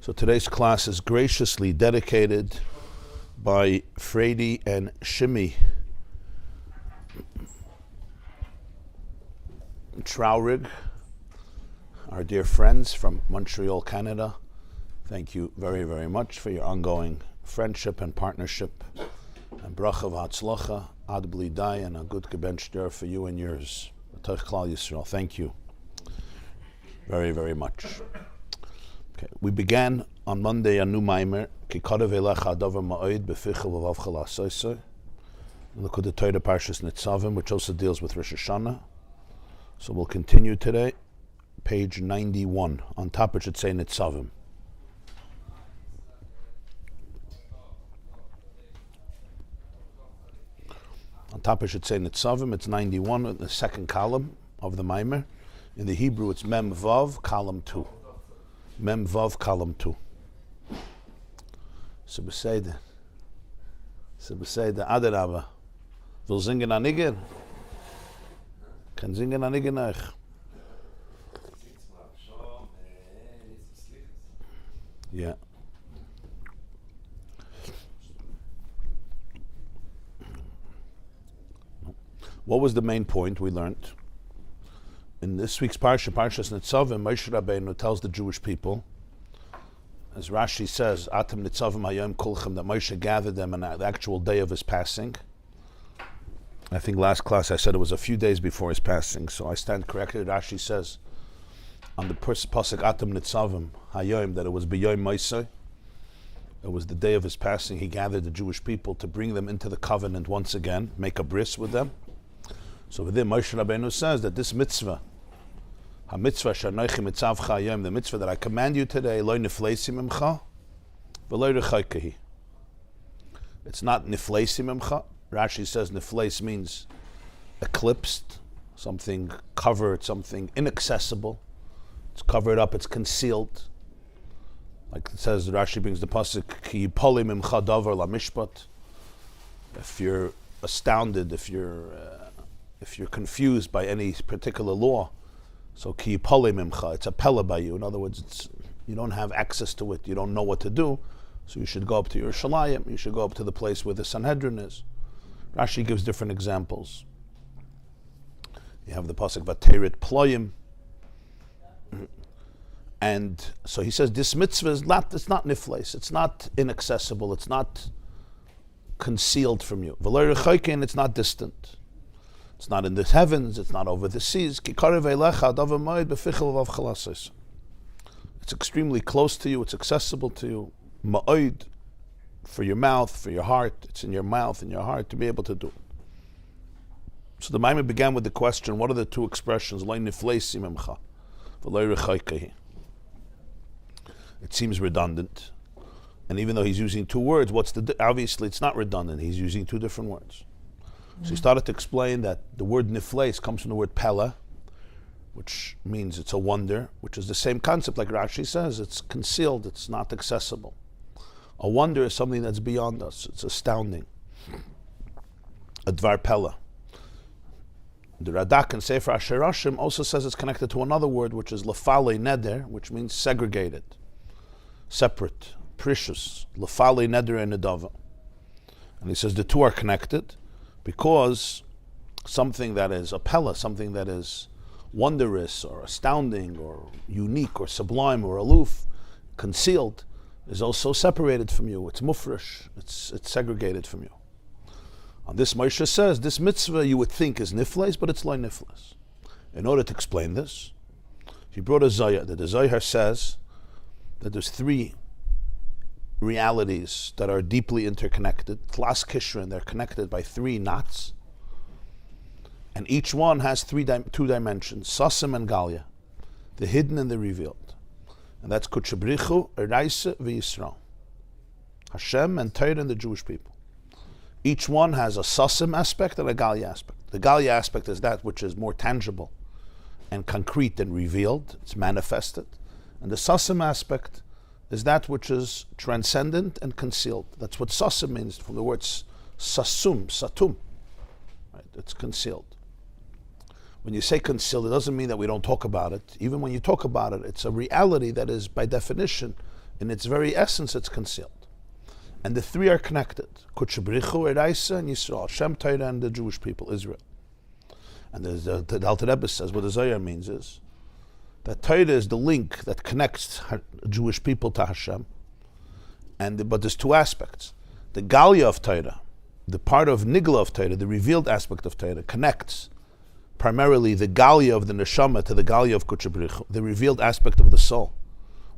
So today's class is graciously dedicated by Frady and Shimmy Traurig, our dear friends from Montreal, Canada. Thank you very, very much for your ongoing friendship and partnership. And bracha v'hatzlacha, ad bli dai, and a good gebench for you and yours. Thank you very, very much. Okay. We began on Monday a new mimer, Ki Karov elecha hadavar ma'od b'ficha v'vavcha la'asosei, in Likkutei Torah Parshas Nitzavim, which also deals with Rosh Hashanah. So we'll continue today, page 91. On top it should say Nitzavim. On top it should say Nitzavim. It's 91 in the second column of the mimer. In the Hebrew it's Mem Vav, column 2. Mem Vav, column 2. So beside Adarabba. Will singen an Niger? Can singen an Niger nach? Yeah. What was the main point we learned? In this week's Parsha, Parshas Nitzavim, Moshe Rabbeinu tells the Jewish people, as Rashi says, Atem Nitzavim Hayom Kulchem, that Moshe gathered them on the actual day of his passing. I think last class I said it was a few days before his passing, so I stand corrected. Rashi says on the pasuk Atem Nitzavim Hayom that it was B'Yom Moshe. It was the day of his passing. He gathered the Jewish people to bring them into the covenant once again, make a bris with them. So within Moshe Rabbeinu says that this mitzvah, ha-mitzvah shanoichi mitzavcha hayom, the mitzvah that I command you today, lo nifleisim imcha, v'lo rechaikehi. It's not nifleisim imcha. Rashi says nifleis means eclipsed, something covered, something inaccessible. It's covered up, it's concealed. Like it says, Rashi brings the pasuk, ki yipolim imcha davar la mishpat. If you're astounded, if you're confused by any particular law, so ki yipolim imcha, it's a pella by you. In other words, you don't have access to it, you don't know what to do, so you should go up to Yerushalayim, you should go up to the place where the Sanhedrin is. Rashi gives different examples. You have the pasuk Vateret Ployim, and so he says this mitzvah is not, it's not nifleis, it's not inaccessible, it's not concealed from you. V'lo rechaikein, it's not distant. It's not in the heavens, it's not over the seas. It's extremely close to you, it's accessible to you. Ma'od, for your mouth, for your heart, it's in your mouth, in your heart, to be able to do. So the Maimon began with the question, what are the two expressions? It seems redundant. And even though he's using two words, obviously it's not redundant, he's using two different words. So he started to explain that the word nifleis comes from the word pella, which means it's a wonder, which is the same concept like Rashi says, it's concealed, it's not accessible. A wonder is something that's beyond us, it's astounding. A dvar pella. The Radak in Sefer Asher Rashim also says it's connected to another word, which is lefale neder, which means segregated, separate, precious. Lefale neder and nedava. And he says the two are connected, because something that is a pella, something that is wondrous or astounding or unique or sublime or aloof, concealed, is also separated from you. It's mufresh, it's segregated from you. On this, Moshe says, this mitzvah you would think is nifles, but it's lo nifles. In order to explain this, he brought a Zohar, that the Zohar says that there's three realities that are deeply interconnected. Klas Kishrin, they're connected by three knots. And each one has two dimensions, Sasim and Galia, the hidden and the revealed. And that's Kutchabrichu, Eraisa, V'Yisrael. Hashem and Torah and the Jewish people. Each one has a Sasim aspect and a Galia aspect. The Galia aspect is that which is more tangible and concrete and revealed, it's manifested. And the Sasim aspect is that which is transcendent and concealed. That's what sasim means, from the words sasum, satum. Right? It's concealed. When you say concealed, it doesn't mean that we don't talk about it. Even when you talk about it, it's a reality that is, by definition, In its very essence, it's concealed. And the three are connected. Kudsha B'richu, Eraisa, and Yisrael. Hashem, Torah, and the Jewish people, Israel. And the Alter Rebbe says, what the Zohar means is, that Torah is the link that connects Jewish people to Hashem. But there's two aspects. The Galia of Torah, the part of Nigla of Torah, the revealed aspect of Torah, connects primarily the Galia of the Neshama to the Galia of Kudsha B'richu, the revealed aspect of the soul,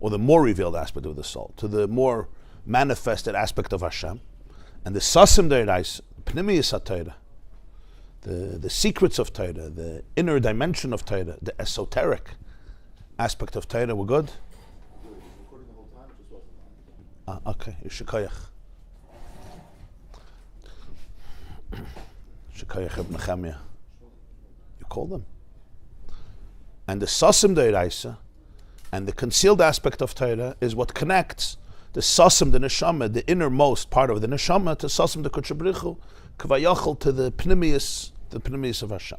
or the more revealed aspect of the soul, to the more manifested aspect of Hashem. And the Sasim De'erais, Pnimiyus HaTorah, the secrets of Torah, the inner dimension of Torah, the esoteric aspect of Torah, we're good? Recording the whole time, it just wasn't on. Okay, Shekayach. Shekayach ibn Nechemia. You call them. And the Sasim De'erais, and the concealed aspect of Torah is what connects the Sasim, the Neshama, the innermost part of the Neshama, to Sasim, the Kudsha B'richu, Kavayachal, to the Pnimiyus of Hashem.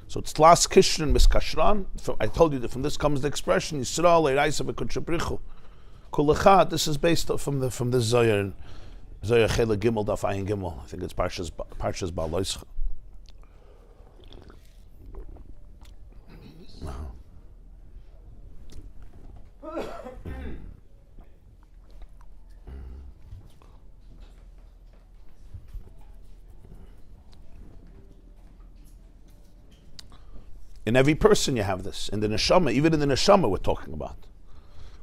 So it's Tlas Kishrin Miskashran. I told you that from this comes the expression Yisrael Eiraisa v'Kudsha B'richu. Kulachad. This is based from the Zohar Chela Gimel Daf Ayin Gimel. I think it's Parshas Ba'al Loischa. In every person you have this. In the neshama, even in the neshama we're talking about.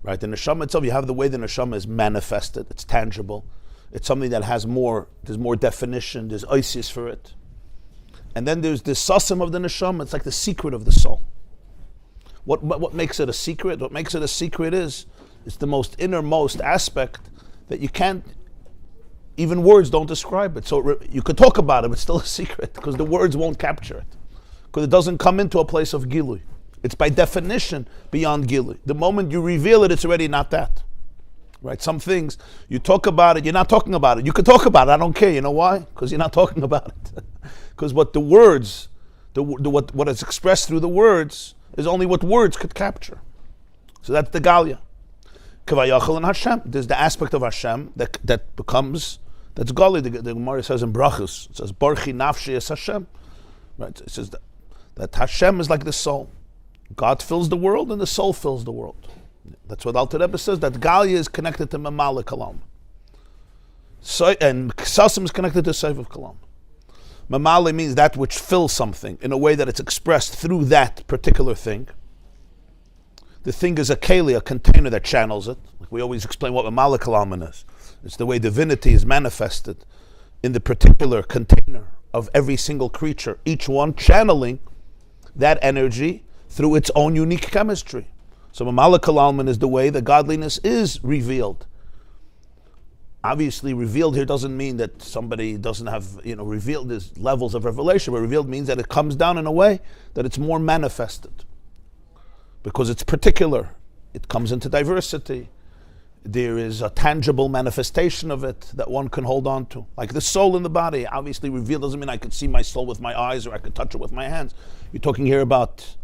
Right? The neshama itself, you have the way the neshama is manifested. It's tangible. It's something that there's more definition, there's isis for it. And then there's the sasim of the neshama, it's like the secret of the soul. What makes it a secret? What makes it a secret is it's the most innermost aspect that you can't, even words don't describe it. So you could talk about it, but it's still a secret because the words won't capture it. Because it doesn't come into a place of gilui. It's by definition beyond gilui. The moment you reveal it, it's already not that. Right? Some things, you talk about it, you're not talking about it. You could talk about it, I don't care. You know why? Because you're not talking about it. Because what the words, what is expressed through the words, is only what words could capture. So that's the Galia. Kavayachal and Hashem. There's the aspect of Hashem that becomes, that's Gali. The Gemara says in Brachos, it says, Barchi nafshi es Hashem. Right? It says that Hashem is like the soul. God fills the world and the soul fills the world. That's what Alter Rebbe says, that Galia is connected to Mamala Kalam. And Ksasim is connected to Seif of Kalam. Mamala means that which fills something in a way that it's expressed through that particular thing. The thing is a keli, a container that channels it. Like we always explain what Mamala Kalam is. It's the way divinity is manifested in the particular container of every single creature, each one channeling that energy through its own unique chemistry. So Mamala Kalalman is the way that godliness is revealed. Obviously, revealed here doesn't mean that somebody doesn't have, revealed as levels of revelation, but revealed means that it comes down in a way that it's more manifested. Because it's particular. It comes into diversity. There is a tangible manifestation of it that one can hold on to. Like the soul in the body, obviously revealed doesn't mean I could see my soul with my eyes or I could touch it with my hands. You're talking here about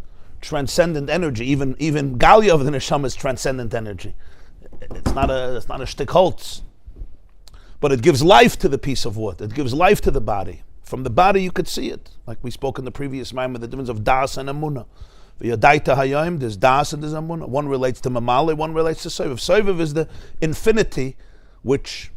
transcendent energy. Even Galia of the Neshama is transcendent energy. It's not a shtick holtz. But it gives life to the piece of wood. It gives life to the body. From the body you could see it. Like we spoke in the previous Maimon, the difference of Das and Emunah. V'yadaita hayayim, there's Das and there's Emunah. One relates to Mamale, one relates to Soiviv. Soiviv is the infinity which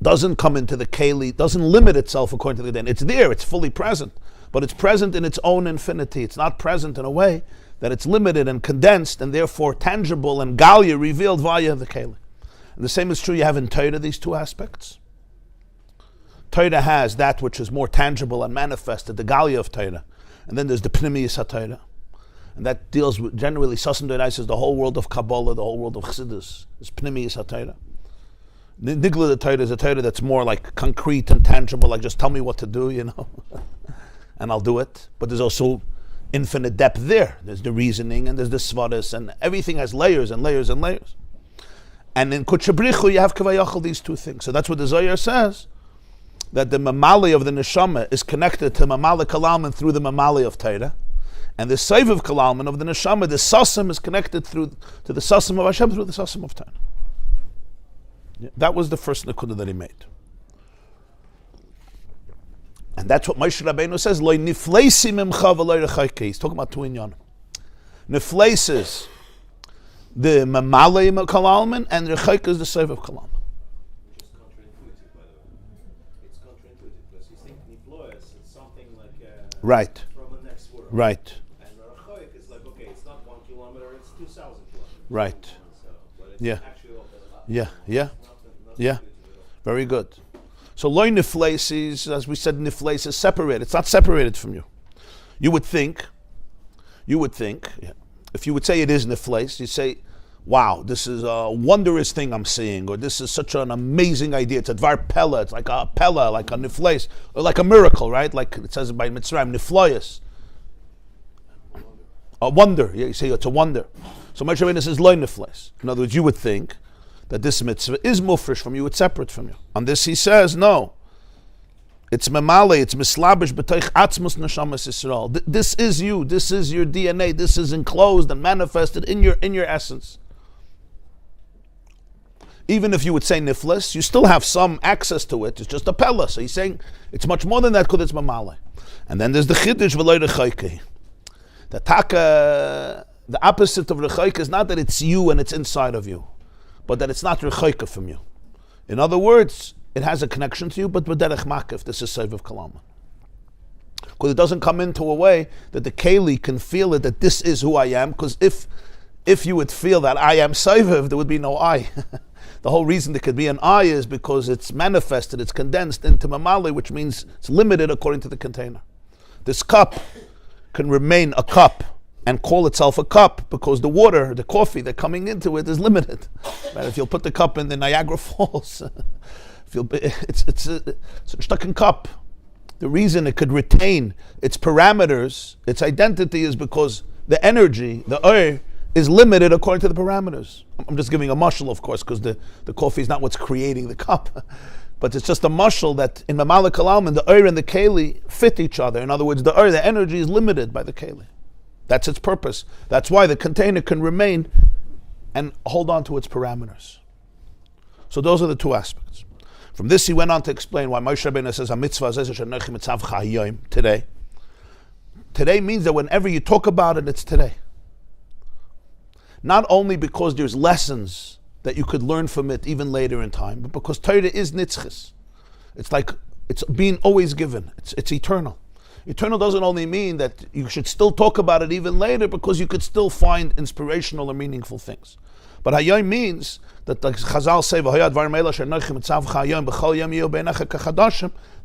doesn't come into the Keli, doesn't limit itself according to the den. It's there, it's fully present. But it's present in its own infinity. It's not present in a way that it's limited and condensed and therefore tangible and Galia revealed via the Keli. And the same is true you have in Torah, these two aspects. Torah has that which is more tangible and manifested, the Galia of Torah. And then there's the Pnimiyus HaTorah. And that deals with, generally, Sasim De'erais is the whole world of Kabbalah, the whole world of Chassidus. It's Pnimiyus HaTorah. Nigla the Torah is a Torah that's more like concrete and tangible, like just tell me what to do, and I'll do it. But there's also infinite depth there. There's the reasoning and there's the svaris, and everything has layers and layers and layers. And in Kudsha B'richu you have Kavayachal, these two things. So that's what the Zohar says, that the Mamali of the Neshama is connected to Mamali Kalam through the Mamali of Torah. And the Seiv Kalalman of the Neshama, the Sasim is connected to the Sasim of Hashem through the Sasim of Torah. Yeah, that was the first Nekuda that he made. And that's what Moshe Rabbeinu says, Lo nifleisi mimcha v'lo rechaike. He's talking about two inyanim. Nifleis is the Mamalei Kalalman, and rechaike is the Seiv of Kalalman. Which is counterintuitive, by the way. It's counterintuitive, because you think niflois, it's something like Right. from the next world. Right. And rechaik is like, okay, it's not 1 kilometer, it's 2,000 kilometers. Right. So, but it's Yeah. actually Yeah. nothing Yeah. intuitive at all. Very good. So loy nifleis is, as we said, nifleis is separated. It's not separated from you. You would think, yeah, if you would say it is nifleis, you say, wow, this is a wondrous thing I'm seeing, or this is such an amazing idea. It's a dvar pella, it's like a pella, like a nifleis, or like a miracle, right? Like it says by Mitzrayim, niflois. A wonder. Yeah, you say it's a wonder. So Moshe Rabbeinu says loy nifleis. In other words, you would think that this mitzvah is mufresh from you, it's separate from you. On this he says, no. It's memale, it's mislabish b'toich atzmus neshamas Yisrael. This is you, this is your DNA, this is enclosed and manifested in your essence. Even if you would say niflis, you still have some access to it, it's just a pella. So he's saying, it's much more than that because it's memale. And then there's the chiddush v'lo rechaike. The taka, the opposite of rechaike is not that it's you and it's inside of you, but that it's not rechaika from you. In other words, it has a connection to you, but b'derech makif, this is Seiv of Kalalman. Because it doesn't come into a way that the Keli can feel it, that this is who I am, because if you would feel that I am Seiv, there would be no I. The whole reason there could be an I is because it's manifested, it's condensed into mamali, which means it's limited according to the container. This cup can remain a cup and call itself a cup because the water, the coffee that's coming into it is limited. Right? If you'll put the cup in the Niagara Falls, it's a stuck in cup. The reason it could retain its parameters, its identity, is because the energy, the air, is limited according to the parameters. I'm just giving a mashal, of course, because the coffee is not what's creating the cup. But it's just a mashal that in Mamala Kalalman, the air and the keli fit each other. In other words, the air, the energy is limited by the keli. That's its purpose. That's why the container can remain and hold on to its parameters. So those are the two aspects. From this he went on to explain why Moshe Rabbeinu says, today. Today means that whenever you talk about it, it's today. Not only because there's lessons that you could learn from it even later in time, but because Torah is nitzchis. It's like it's being always given. It's eternal. Eternal doesn't only mean that you should still talk about it even later, because you could still find inspirational or meaningful things. But hayom means that, like Chazal say,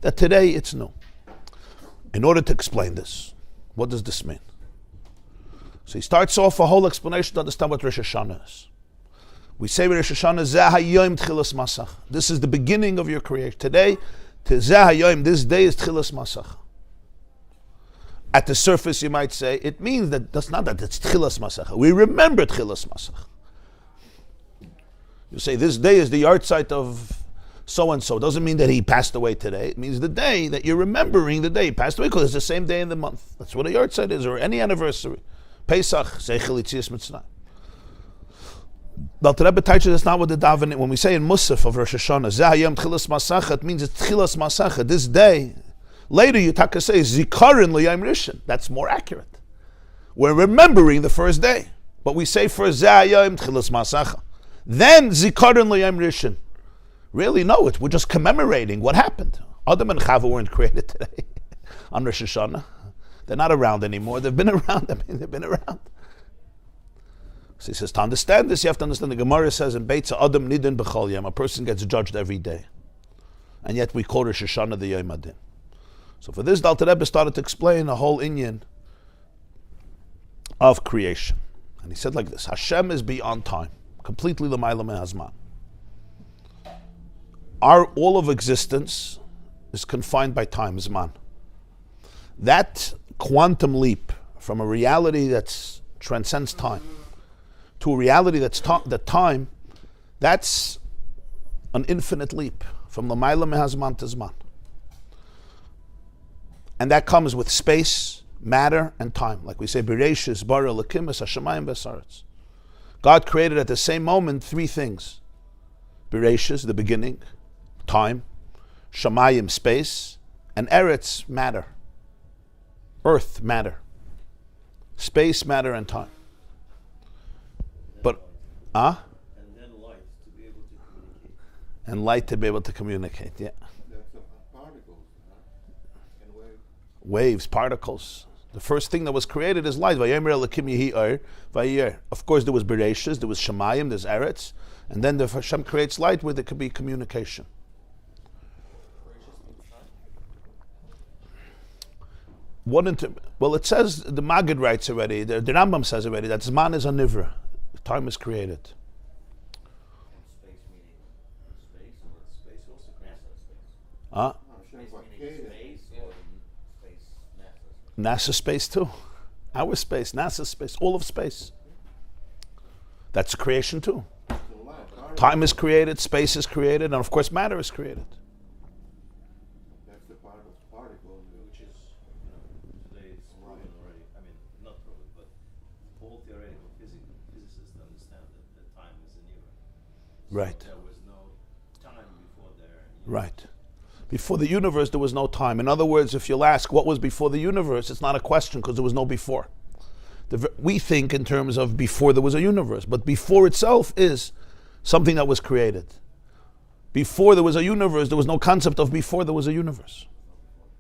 that today it's new. In order to explain this, what does this mean? So he starts off a whole explanation to understand what Rosh Hashanah is. We say Rosh Hashanah, Zeh hayom tchilas masach. This is the beginning of your creation. Today, Zeh hayom, this day is tchilas masach. At the surface, you might say, it means that that's not that it's tchilas masach. We remember tchilas masach. You say this day is the yahrzeit of so-and-so. Doesn't mean that he passed away today. It means the day that you're remembering the day he passed away, because it's the same day in the month. That's what a yahrzeit is, or any anniversary. Pesach, Zeichel Yitzias Mitzrayim. But the Rebbe teaches that's not what the davening, when we say in Musaf of Rosh Hashanah, Zeh hayom tchilas masach, it means it's tchilas masach. This day. Later, you taka say Zikaron L'Yom Rishon. That's more accurate. We're remembering the first day, but we say first Zeh hayom tchilas masach. Then Zikaron L'Yom Rishon. Really, no, we're just commemorating what happened. Adam and Chava weren't created today on Rosh Hashanah. They're not around anymore. They've been around. They've been around. So he says, to understand this, you have to understand the Gemara says in Beitza Adam Nidin B'chol Yom, a person gets judged every day. And yet we call Rosh Hashanah the Yom Adin. So for this, the Alter Rebbe started to explain a whole inyan of creation. And he said like this, Hashem is beyond time, completely l'mayla me'hazman. All of existence is confined by time, zman. That quantum leap from a reality that transcends time to a reality that's time, that's an infinite leap from l'mayla me'hazman to zman. And that comes with space, matter and time. Like we say, Bereshis, Bara, Lekimis, Hashemayim, Besaretz. God created at the same moment three things. Bereshis, the beginning, time, Shamayim, space, and Eretz, matter. Earth, matter. Space, matter, and time. But, And then light to be able to communicate. and light to be able to communicate, yeah. That's particles, and waves. Waves, particles. The first thing that was created is light. Vayomer Elokim yehi or, vayir. Of course, there was Bereshis, there was Shamayim, there's Eretz, and then the Hashem creates light where there could be communication. Well, it says, the Maggid writes already, the Rambam says already, that Zman is a nivra. Time is created. Space meaning space, or space also NASA space. Hashem Space meaning created. space, or space NASA space. NASA space too. Our space, NASA space, all of space. That's creation too. So light, Time is created, space is created, and of course matter is created. That's the part of particle. Which is, today it's proven already. I mean, not proven, but all theoretical physicists understand that time is an era. So Right. there was no time before there. Right. Before the universe, there was no time. In other words, if you'll ask what was before the universe, it's not a question because there was no before. We think in terms of before there was a universe, but before itself is something that was created. Before there was a universe, there was no concept of before there was a universe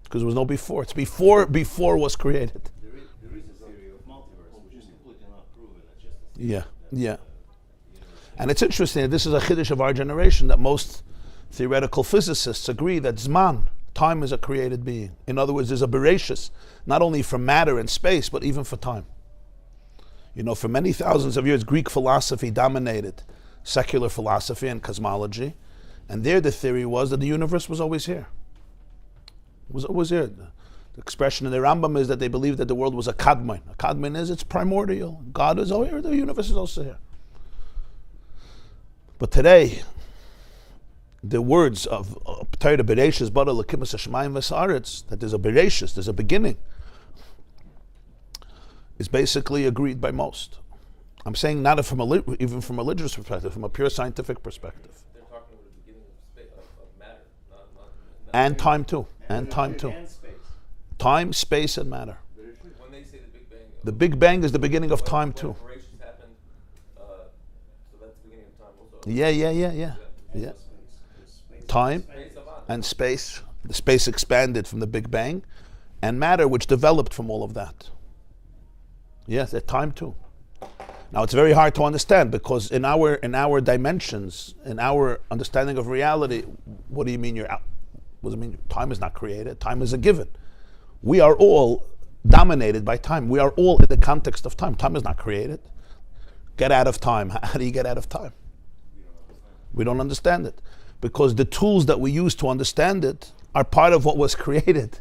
because there was no before. It's before was created. There is a theory of multiverse, which is completely not proven. It's just a Yeah, theory that, yeah. universe And it's interesting, this is a chiddush of our generation, that most theoretical physicists agree that Zman, time, is a created being. In other words, there's a bereshis, not only for matter and space, but even for time. You know, for many thousands of years, Greek philosophy dominated secular philosophy and cosmology, and there the theory was that the universe was always here. It was always here. The expression in the Rambam is that they believed that the world was a kadmon. A kadmon is, it's primordial. God is all here, the universe is also here. But today, the words of Torah Bereshis, Bara Lekimus Hashemayim V'Saaretz, that there's a Bereshis, there's a beginning, is basically agreed by most. I'm saying not even from a religious perspective, from a pure scientific perspective. They're talking about the beginning of matter, not And time too. And time too. and space. Time, space, and matter. when they say the Big Bang. The Big Bang is the beginning of time when too. creations happened, so that's the beginning of time also. Yeah. Time and space. The space expanded from the Big Bang, and matter, which developed from all of that. Yes, at time too. Now it's very hard to understand because in our dimensions, in our understanding of reality, what do you mean what does it mean? Time is not created. Time is a given. We are all dominated by time. We are all in the context of time. Time is not created. Get out of time. How do you get out of time? We don't understand it because the tools that we use to understand it are part of what was created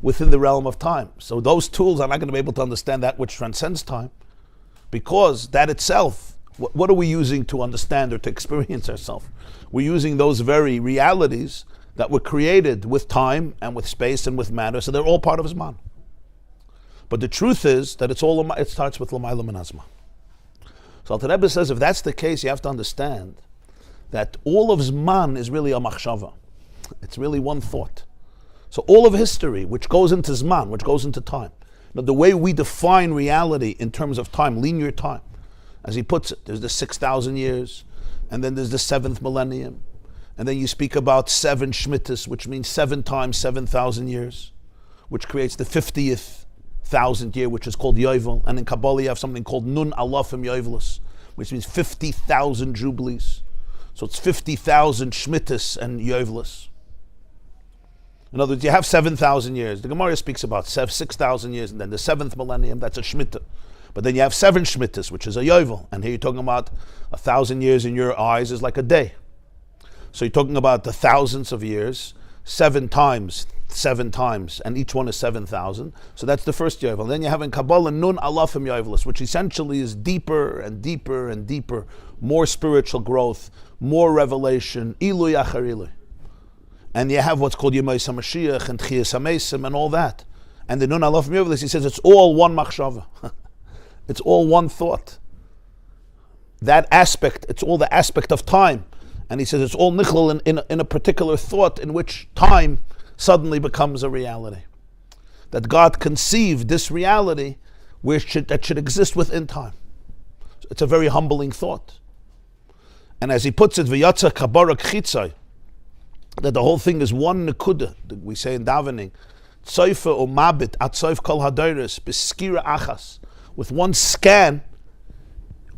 within the realm of time. So those tools are not going to be able to understand that which transcends time because that itself, what are we using to understand or to experience ourselves? We're using those very realities that were created with time and with space and with matter, so they're all part of Zman. But the truth is that it starts with L'mayla min Hazman. So Alter Rebbe says if that's the case, you have to understand that all of Zman is really a machshava. It's really one thought. So all of history, which goes into Zman, which goes into time. Now the way we define reality in terms of time, linear time, as he puts it, there's the 6,000 years, and then there's the 7th millennium, and then you speak about 7 Shmittas, which means 7 times 7,000 years, which creates the 50th thousandth year, which is called Yovel, and in Kabbalah you have something called Nun Alafim Yovelis, which means 50,000 Jubilees. So it's 50,000 Shmittas and Yovelis. In other words, you have 7,000 years. The Gemara speaks about 6,000 years, and then the 7th millennium, that's a Shemitah. But then you have 7 Shemitahs, which is a Yovel. And here you're talking about 1,000 years in your eyes is like a day. So you're talking about the thousands of years, 7 times, and each one is 7,000. So that's the first Yovel. And then you have in Kabbalah Nun Alafim Yovelis, which essentially is deeper and deeper and deeper, more spiritual growth, more revelation, Ilu Yachar Ilu. And you have what's called Yemais HaMashiach and Tchias HaMesim and all that. And the Nun Alof Mirvlis, he says it's all one machshava. It's all one thought. That aspect, it's all the aspect of time. And he says it's all nichlal in a particular thought in which time suddenly becomes a reality. That God conceived this reality that should exist within time. It's a very humbling thought. And as he puts it, v'yatza kabarak chitzai, that the whole thing is one nekuda, we say in davening, tzoifa o mabit at tzoif kol hadairis, beskira achas, with one scan,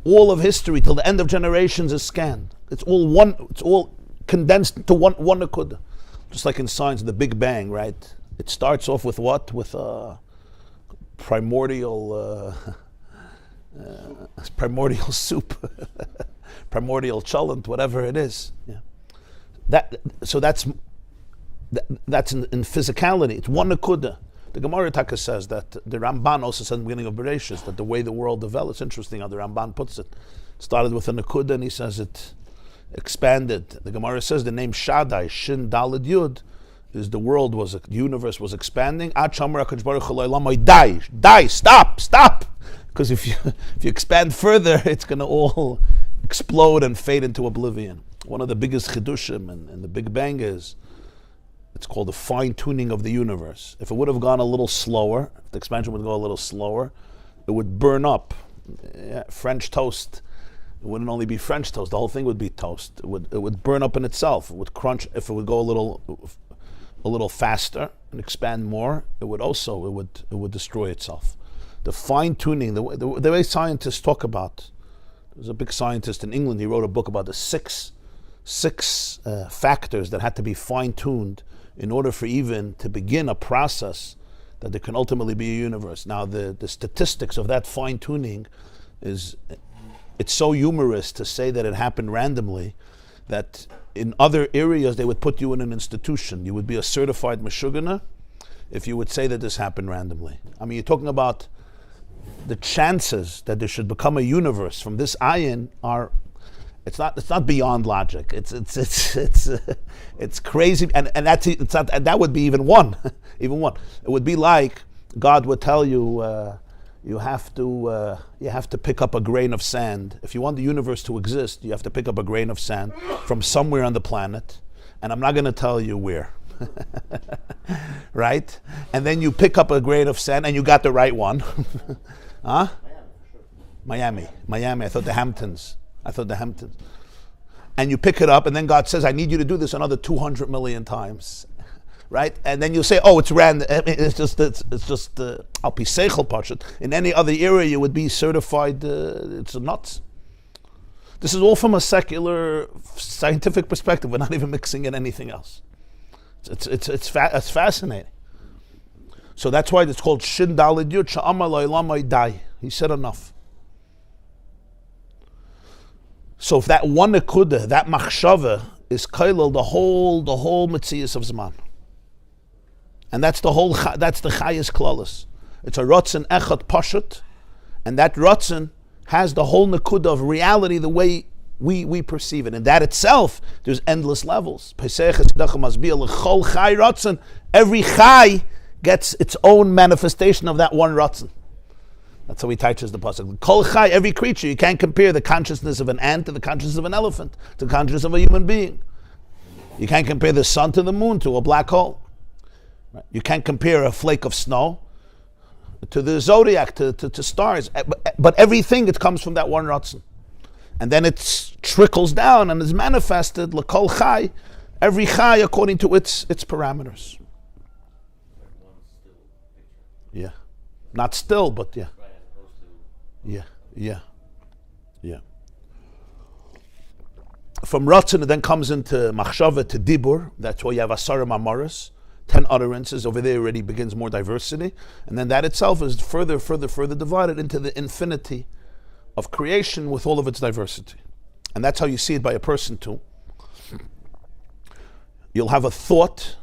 all of history till the end of generations is scanned. It's all one. It's all condensed to one nekuda. Just like in science, the Big Bang, right? It starts off with what? With a primordial soup, primordial cholent, whatever it is. Yeah. That's in physicality. It's one nekuda. The Gemara Taka says that the Ramban also said in the beginning of Bereshis that the way the world developed, it's interesting how the Ramban puts it. Started with a nekuda and he says it expanded. The Gemara says the name Shaddai, Shin Daled Yud, is the universe was expanding. Die, stop! Because if you expand further, it's going to all explode and fade into oblivion. One of the biggest chidushim in the Big Bang is, it's called the fine-tuning of the universe. If it would have gone a little slower, if the expansion would go a little slower, it would burn up. French toast, it wouldn't only be French toast, the whole thing would be toast. It would burn up in itself. It would crunch. If it would go a little faster and expand more, it would destroy itself. The fine-tuning, the way scientists talk about, there's a big scientist in England, he wrote a book about the six factors that had to be fine-tuned in order for even to begin a process that there can ultimately be a universe. Now the statistics of that fine-tuning it's so humorous to say that it happened randomly, that in other areas they would put you in an institution. You would be a certified meshugana if you would say that this happened randomly. I mean, you're talking about the chances that there should become a universe from this ayin are, it's not beyond logic. It's crazy, and that would be even one. It would be like God would tell you you have to pick up a grain of sand. If you want the universe to exist, you have to pick up a grain of sand from somewhere on the planet, and I'm not going to tell you where. Right? And then you pick up a grain of sand and you got the right one. Huh? Miami. I thought the Hamptons. And you pick it up and then God says, I need you to do this another 200 million times. Right? And then you say, oh, it's random. I mean, it's just Al Pi Seichel Pashut. In any other area you would be certified, it's nuts. This is all from a secular, scientific perspective. We're not even mixing in anything else. It's fascinating. So that's why it's called Shin Daled Yud Sha'amar Lo'elamai Dai. He said enough. So if that one nekuda, that machshava, is kailel the whole metzius of Zman. And that's the chayes klalis. It's a rotzen echad pashut, and that rotzen has the whole nekuda of reality the way we perceive it. And that itself, there's endless levels. Every chai gets its own manifestation of that one rotzen. That's how he touches the pasuk. Kol chai, every creature, you can't compare the consciousness of an ant to the consciousness of an elephant, to the consciousness of a human being. You can't compare the sun to the moon, to a black hole. You can't compare a flake of snow to the zodiac, to stars. But everything, it comes from that one ratzon. And then it trickles down and is manifested, l'kol chai, every chai according to its parameters. Yeah. Not still, but yeah. Yeah. From ratzon, it then comes into machshava, to dibur. That's why you have asara mamaras, 10 utterances. Over there already begins more diversity. And then that itself is further divided into the infinity of creation with all of its diversity. And that's how you see it by a person too. You'll have a thought,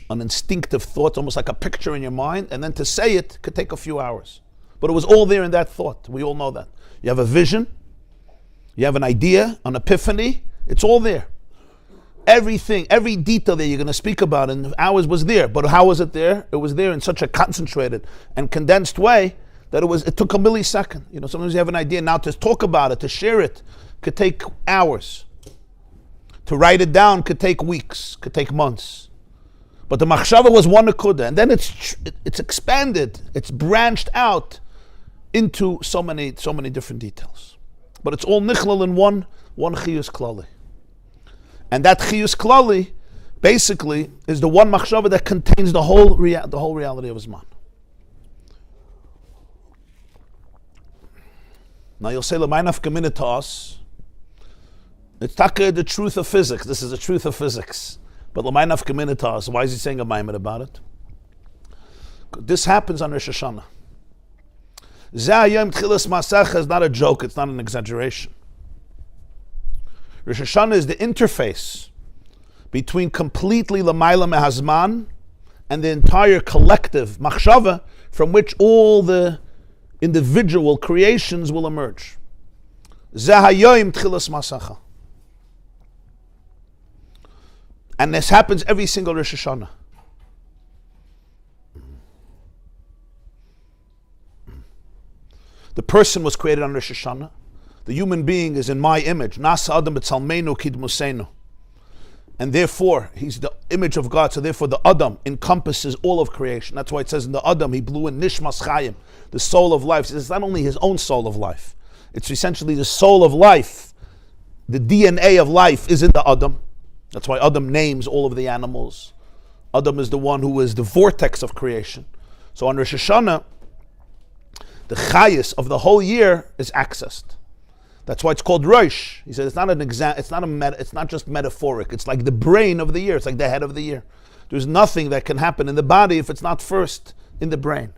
an instinctive thought, almost like a picture in your mind, and then to say it could take a few hours. But it was all there in that thought. We all know that. You have a vision, you have an idea, an epiphany, it's all there. Everything, every detail that you're going to speak about in hours was there. But how was it there? It was there in such a concentrated and condensed way that it took a millisecond. Sometimes you have an idea. Now to talk about it, to share it, could take hours. To write it down could take weeks, could take months. But the machshava was one nekuda, and then it's expanded, it's branched out into so many different details. But it's all nichlal in one chiyus klali. And that chiyus klali, basically, is the one machshava that contains the whole reality of Zman. Now you'll say, "L'may nafka to us." It's taka the truth of physics. This is the truth of physics. But l'may nafka to us. Why is he saying a maimed about it? This happens on Rosh Hashanah. Zeh hayom tchilas masecha is not a joke. It's not an exaggeration. Rosh Hashanah is the interface between completely l'mayla mehazman and the entire collective machshava from which all the individual creations will emerge. Zeh hayom tchilas masecha. And this happens every single Rosh Hashanah. The person was created on Rosh Hashanah. The human being is in my image. Nasa adam b'tzalmeinu kidmusenu. And therefore, he's the image of God. So therefore, the Adam encompasses all of creation. That's why it says in the Adam, he blew in nishmas chayim, the soul of life. It's not only his own soul of life. It's essentially the soul of life. The DNA of life is in the Adam. That's why Adam names all of the animals. Adam is the one who is the vortex of creation. So on Rosh Hashanah, the chayis of the whole year is accessed. That's why it's called Rosh. He said it's not an it's not just metaphoric. It's like the brain of the year. It's like the head of the year. There's nothing that can happen in the body if it's not first in the brain.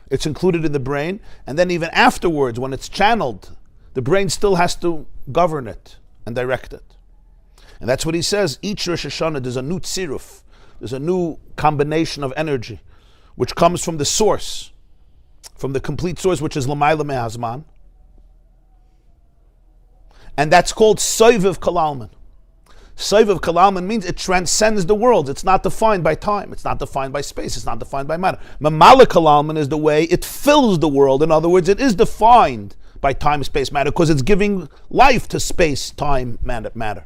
It's included in the brain, and then even afterwards, when it's channeled, the brain still has to govern it and direct it. And that's what he says. Each Rosh Hashanah, there's a new tziruf. There's a new combination of energy, which comes from the source, from the complete source, which is l'mayla me'azman. And that's called Soiviv Kalalman. Soiviv Kalalman means it transcends the world. It's not defined by time. It's not defined by space. It's not defined by matter. Mamala Kalalman is the way it fills the world. In other words, it is defined by time, space, matter, because it's giving life to space, time, matter.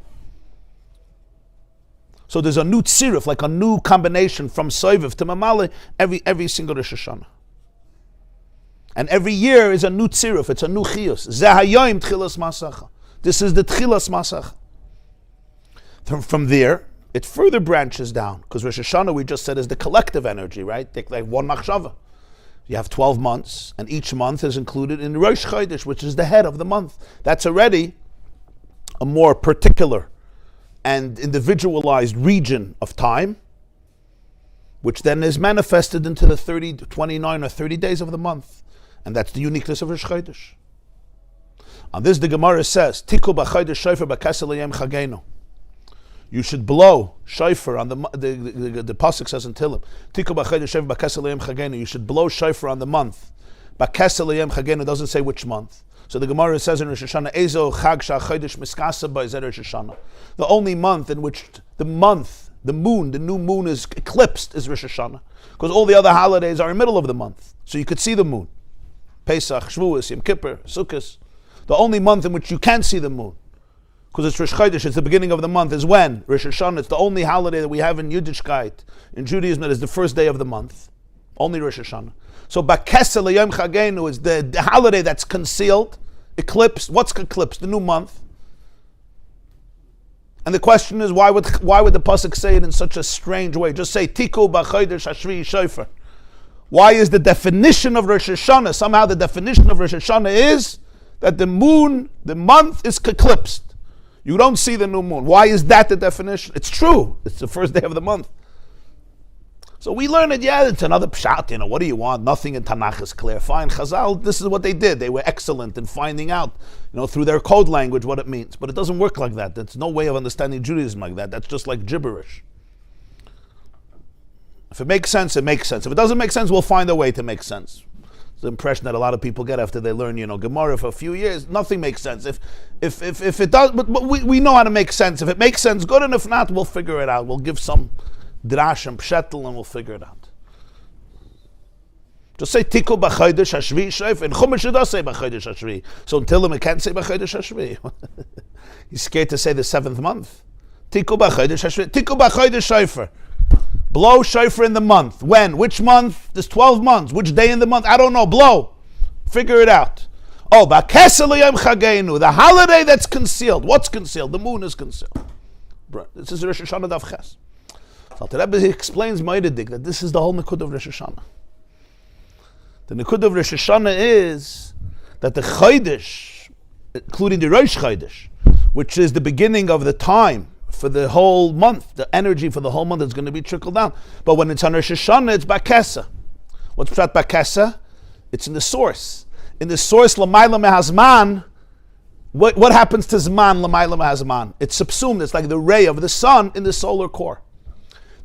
So there's a new tziruf, like a new combination from Soiviv to Mamala every single Rosh Hashanah. And every year is a new tziruf. It's a new chiyus. Zeh hayom tchilas masacha. This is the tchilas masach. From there, it further branches down, because Rosh Hashanah, we just said, is the collective energy, right? Take like one machshava. You have 12 months, and each month is included in Rosh Chodesh, which is the head of the month. That's already a more particular and individualized region of time, which then is manifested into the 29 or 30 days of the month. And that's the uniqueness of Rosh Chodesh. On this, the Gemara says, "Tiku b'chodesh shofar b'kesel yom chagenu." You should blow shofar on the pasuk says in Tehillim. "Tiku b'chodesh shofar b'kesel yom chagenu." You should blow shofar on the month. B'kesel yom chagenu doesn't say which month. So the Gemara says in Rosh Hashanah, "Ezo chag shachodesh miskasa by Rosh Hashanah." The only month in which the moon, the new moon is eclipsed is Rosh Hashanah, because all the other holidays are in the middle of the month, so you could see the moon. Pesach, Shavuos, Yom Kippur, Sukkot. The only month in which you can't see the moon, because it's Rosh Chodesh, it's the beginning of the month, is when? Rosh Hashanah. It's the only holiday that we have in Yiddishkeit, in Judaism, that is the first day of the month. Only Rosh Hashanah. So B'kesel Yom Chagenu is the holiday that's concealed, eclipsed. What's eclipsed? The new month. And the question is, why would the pasuk say it in such a strange way? Just say Tiku b'chodesh hashvi'i shofar. Why is the definition of Rosh Hashanah? Somehow the definition of Rosh Hashanah is that the moon, the month is eclipsed. You don't see the new moon. Why is that the definition? It's true. It's the first day of the month. So we learn it, it's another pshat, what do you want? Nothing in Tanakh is clear. Fine, Chazal, this is what they did. They were excellent in finding out, through their code language what it means. But it doesn't work like that. There's no way of understanding Judaism like that. That's just like gibberish. If it makes sense, it makes sense. If it doesn't make sense, we'll find a way to make sense. the impression that a lot of people get after they learn, Gemara for a few years. Nothing makes sense. If it does, but we know how to make sense. If it makes sense, good, and if not, we'll figure it out. We'll give some drash and pshetel, and we'll figure it out. Just say Tiku b'chodesh hashvi shayf, and Chumash does say b'chodesh hashvi. So until him, it can't say b'chodesh hashvi. He's scared to say the 7th month. Tiku b'chodesh hashvi. Tiku b'chodesh shayfer. Blow shofar in the month. When? Which month? There's 12 months. Which day in the month? I don't know. Blow. Figure it out. Oh, ba'kesel yom chageinu, the holiday that's concealed. What's concealed? The moon is concealed. This is Rosh Hashanah Daf Ches. So the Rebbe explains Moededik that this is the whole Nikud of Rosh Hashanah. The Nikud of Rosh Hashanah is that the Chodesh, including the Rosh Chodesh, which is the beginning of the time for the whole month, the energy for the whole month is going to be trickled down. But when it's on Rosh Hashanah, it's Bakesa. What's Pshat Bakesa? It's in the source. In the source, L'mayla mehazman, what happens to Zman, L'mayla mehazman? It's subsumed. It's like the ray of the sun in the solar core.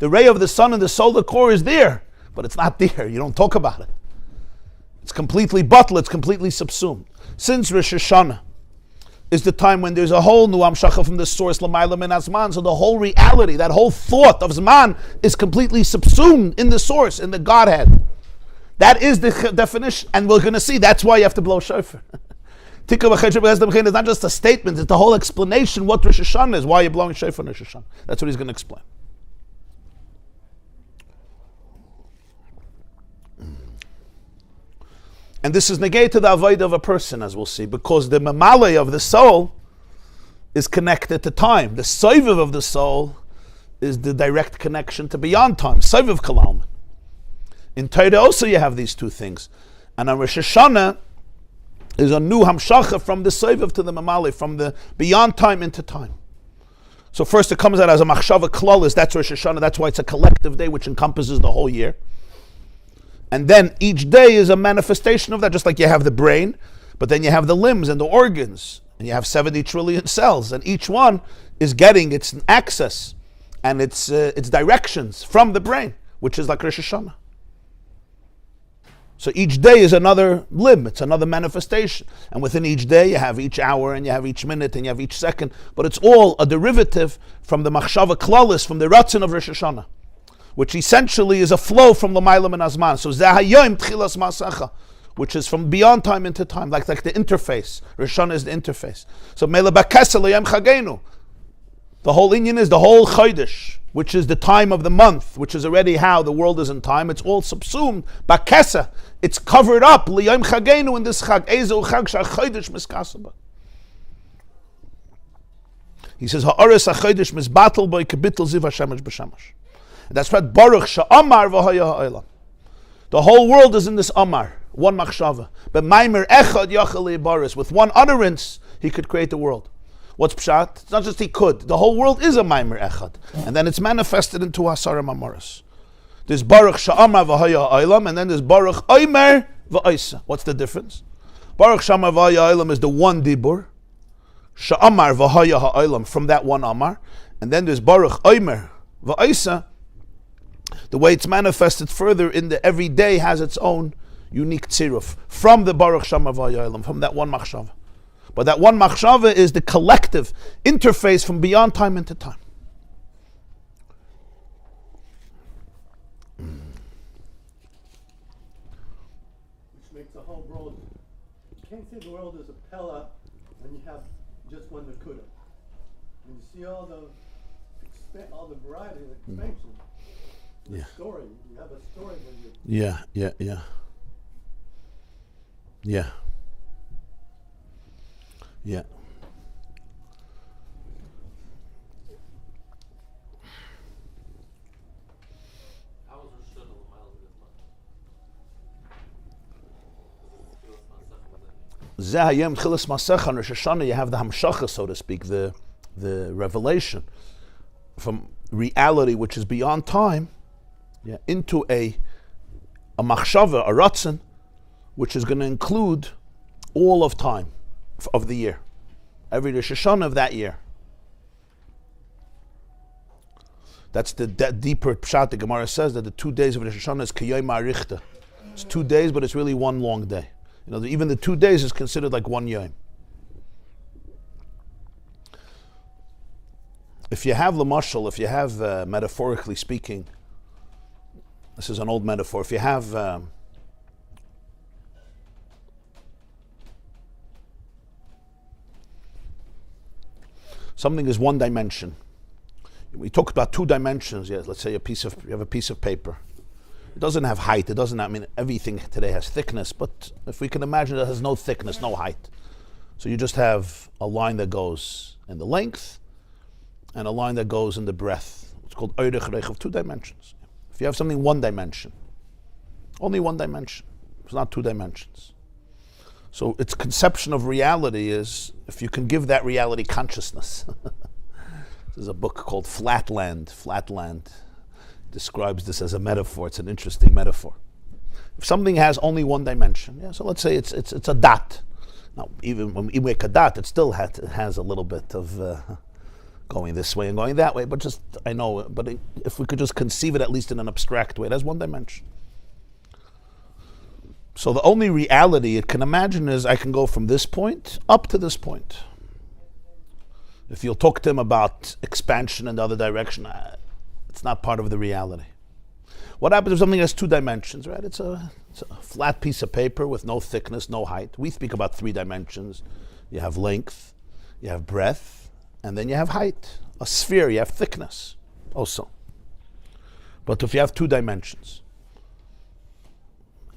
The ray of the sun in the solar core is there, but it's not there. You don't talk about it. It's completely bottled. It's completely subsumed. Since Rosh Hashanah is the time when there's a whole new Amshacha from the source, L'mayla min Zman, so the whole reality, that whole thought of Zman is completely subsumed in the source, in the Godhead. That is the definition, and we're going to see, that's why you have to blow shofar. It's not just a statement, it's the whole explanation what Rosh Hashanah is, why you're blowing shofar in Rosh Hashanah. That's what he's going to explain. And this is negate to the avoid of a person, as we'll see, because the mamale of the soul is connected to time. The soiviv of the soul is the direct connection to beyond time, soiviv kalalman. In Torah also you have these two things. And on Rosh Hashanah is a new hamshacha from the soiviv to the mamale, from the beyond time into time. So first it comes out as a machshava klalis, that's Rosh Hashanah, that's why it's a collective day which encompasses the whole year. And then each day is a manifestation of that, just like you have the brain, but then you have the limbs and the organs, and you have 70 trillion cells, and each one is getting its access and its directions from the brain, which is like Rosh Hashanah. So each day is another limb, it's another manifestation. And within each day you have each hour, and you have each minute, and you have each second, but it's all a derivative from the machshava klalis, from the ratzon of Rosh Hashanah, which essentially is a flow from L'mayla min Zman. So Zahayim Tchilas Masacha, which is from beyond time into time, like the interface. Rosh Hashanah is the interface. So Mele Bakesa L'yam Chageinu. The whole Inyan is the whole Chodesh, which is the time of the month, which is already how the world is in time. It's all subsumed. Bakesa, it's covered up. L'yam Chageinu in this Chag. Ezo Chag Shah Chodesh Miskasaba. He says Ha'aretz HaChodesh Misbatel Boi Kebitel Ziv HaShemesh B'Shemesh. That's what Baruch Sha'amar v'haya ha'olam. The whole world is in this Amar, one machshava. But Maimer Echad Yachal Baris, with one utterance, he could create the world. What's Pshat? It's not just he could. The whole world is a Maimer Echad. And then it's manifested into Asara Mamaris. There's Baruch Sha'amar v'haya ha'olam, and then there's Baruch Omer v'oisa. What's the difference? Baruch Sha'amar v'haya ha'olam is the one Dibur. Sha'amar v'haya ha'olam, from that one Amar. And then there's Baruch Omer v'oisa. The way it's manifested further in the every day has its own unique tziruf from the Baruch Shama V'Yolam, from that one machshava. But that one machshava is the collective interface from beyond time into time. Which makes the whole world. You can't see the world as a pella when you have just one nakuda. When you see all the variety and expansion. Yeah. Story. You have a story when you. Yeah. How is Rosh Hashanah L'mayla min Zman? Zahayim Tchilas Masech on Rosh Hashanah, you have the Hamshacha, so to speak, the revelation from reality which is beyond time, into a machshava, a ratzon, which is going to include all of time of the year, every Rosh Hashanah of that year. That's the deeper pshat. The Gemara says that the 2 days of Rosh Hashanah is kiyom ma'arichta. It's 2 days, but it's really one long day. Even the 2 days is considered like one yom. If you have lamashal, if you have, metaphorically speaking, this is an old metaphor, if you have something is one dimension. We talk about 2 dimensions. Yes, let's say you have a piece of paper. It doesn't have height. It doesn't. I mean, everything today has thickness, but if we can imagine, it has no thickness, no height. So you just have a line that goes in the length and a line that goes in the breadth. It's called oirich reich of 2 dimensions. If you have something one dimension, only one dimension. It's not 2 dimensions. So its conception of reality is if you can give that reality consciousness. There's a book called Flatland. Flatland describes this as a metaphor. It's an interesting metaphor. If something has only one dimension, so let's say it's a dot. Now, even when we make a dot, it still has a little bit of going this way and going that way. But if we could just conceive it at least in an abstract way, it has one dimension. So the only reality it can imagine is I can go from this point up to this point. If you'll talk to him about expansion in the other direction, it's not part of the reality. What happens if something has 2 dimensions, right? It's a flat piece of paper with no thickness, no height. We speak about 3 dimensions. You have length, you have breadth, and then you have height. A sphere, you have thickness also. But if you have 2 dimensions,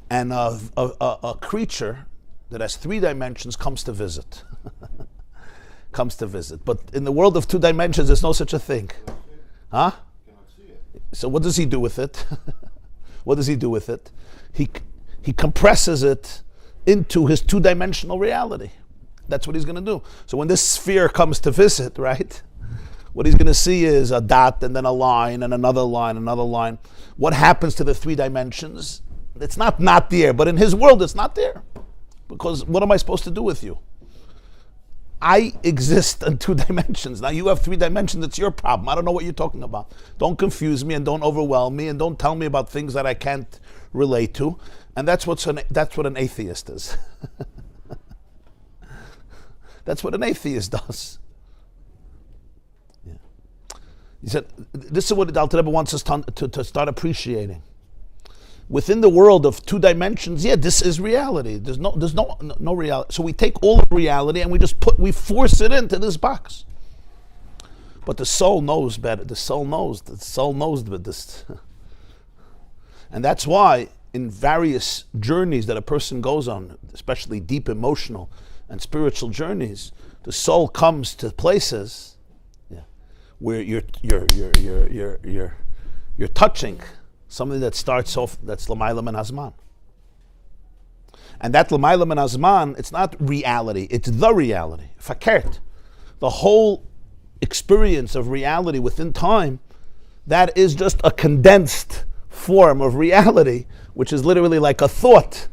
and a creature that has 3 dimensions comes to visit, But in the world of 2 dimensions, there's no such a thing. Huh? So what does he do with it? What does he do with it? He compresses it into his 2-dimensional reality. That's what he's going to do. So when this sphere comes to visit, right, what he's going to see is a dot and then a line and another line, another line. What happens to the 3 dimensions? It's not there, but in his world it's not there. Because what am I supposed to do with you? I exist in 2 dimensions. Now you have 3 dimensions, it's your problem. I don't know what you're talking about. Don't confuse me and don't overwhelm me and don't tell me about things that I can't relate to. And that's what an atheist is. That's what an atheist does. Yeah. He said, this is what the Alter Rebbe wants us to start appreciating. Within the world of 2 dimensions, this is reality. There's no reality. So we take all of reality and we force it into this box. But the soul knows better. The soul knows this. And that's why in various journeys that a person goes on, especially deep emotional and spiritual journeys, the soul comes to places where you're touching something that starts off, that's L'mayla min hazman. And that L'mayla min hazman, it's not reality, it's the reality. Fakert. The whole experience of reality within time, that is just a condensed form of reality, which is literally like a thought.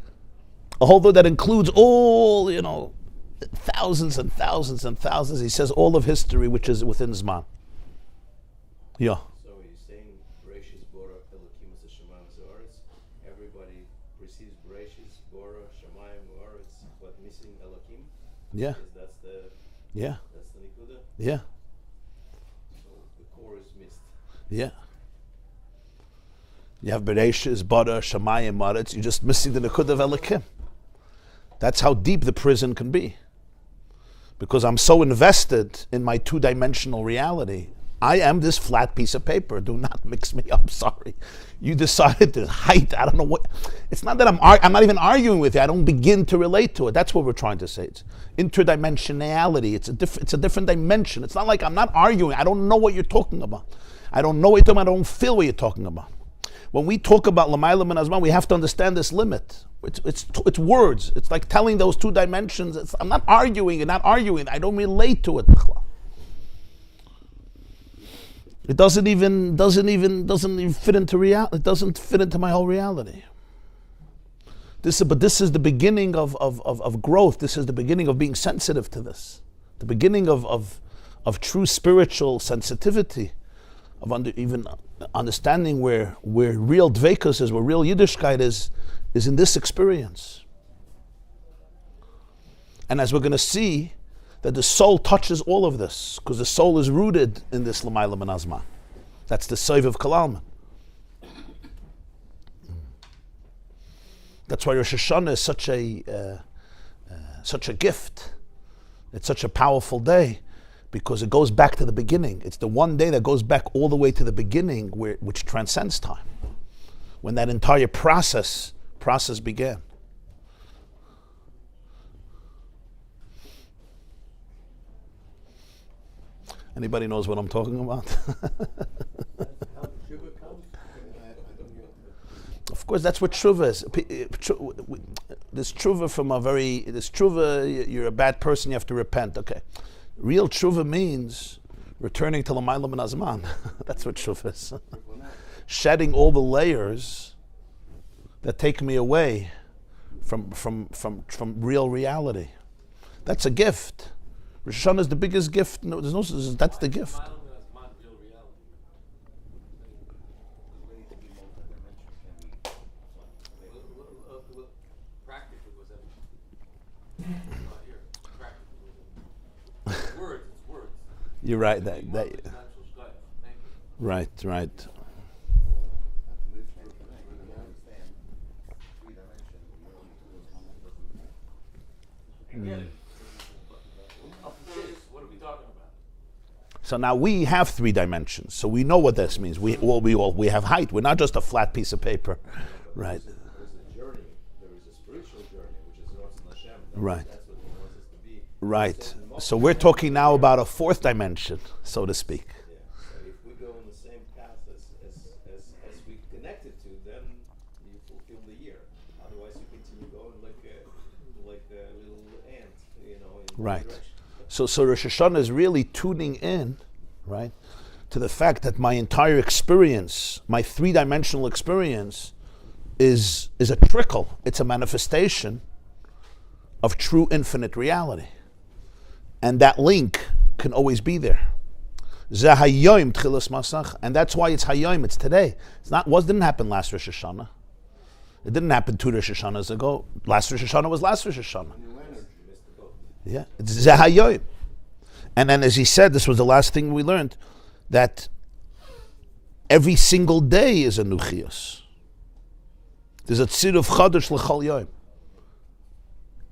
A whole thought that includes all, thousands and thousands and thousands. He says all of history, which is within Zman. Yeah. Yeah. That's the Nikuda. Yeah. So the core is missed. Yeah. You have Bereshis, Bara, Shamayim, Maretz. You're just missing the Nikuda of Elokim. That's how deep the prison can be. Because I'm so invested in my 2-dimensional reality. I am this flat piece of paper. Do not mix me up. Sorry. You decided the height. I don't know what. It's not that I'm not even arguing with you. I don't begin to relate to it. That's what we're trying to say. It's interdimensionality. It's a different dimension. It's not like I'm not arguing. I don't know what you're talking about. I don't know what you're talking about. I don't feel what you're talking about. When we talk about L'mayla min hazman, we have to understand this limit. It's words. It's like telling those 2 dimensions. I'm not arguing and not arguing. I don't relate to it. It doesn't even fit into reality. It doesn't fit into my whole reality. This is the beginning of growth. This is the beginning of being sensitive to this. The beginning of true spiritual sensitivity, of even understanding where real dveikus is, where real Yiddishkeit is is in this experience. And as we're going to see, that the soul touches all of this, because the soul is rooted in this L'mayla min hazman. That's the Soiv of Kalalman. That's why Rosh Hashanah is such a gift. It's such a powerful day, because it goes back to the beginning. It's the one day that goes back all the way to the beginning, which transcends time, when that entire process began. Anybody knows what I'm talking about? Of course, that's what tshuva is. This tshuva you're a bad person, you have to repent. Okay. Real tshuva means returning to l'mayla min hazman. That's what tshuva is. Shedding all the layers that take me away from real reality. That's a gift. Rosh Hashanah is the biggest gift. No, that's the gift. You're right. Right. So now we have 3 dimensions. So we know what this means. We have height. We're not just a flat piece of paper, right? There is a journey. There is a spiritual journey, which is Ratzon Hashem. Right. That's what He wants us to be. Right. So we're talking now about a 4th dimension, so to speak. Yeah. So if we go on the same path as we connected to, then you fulfill the year. Otherwise, you continue going like a little ant, in Right. direction. So Rosh Hashanah is really tuning in, right, to the fact that my entire experience, my 3-dimensional experience, is a trickle. It's a manifestation of true infinite reality. And that link can always be there. Zeh hayoim tchilas masach, and that's why it's hayoim. It's today. Didn't happen last Rosh Hashanah. It didn't happen 2 Rosh Hashanahs ago. Last Rosh Hashanah was last Rosh Hashanah. Yeah, it's zeh hayoim. And then, as he said, this was the last thing we learned, that every single day is a nuchios. There's a tzir of chadash l'chol yoim.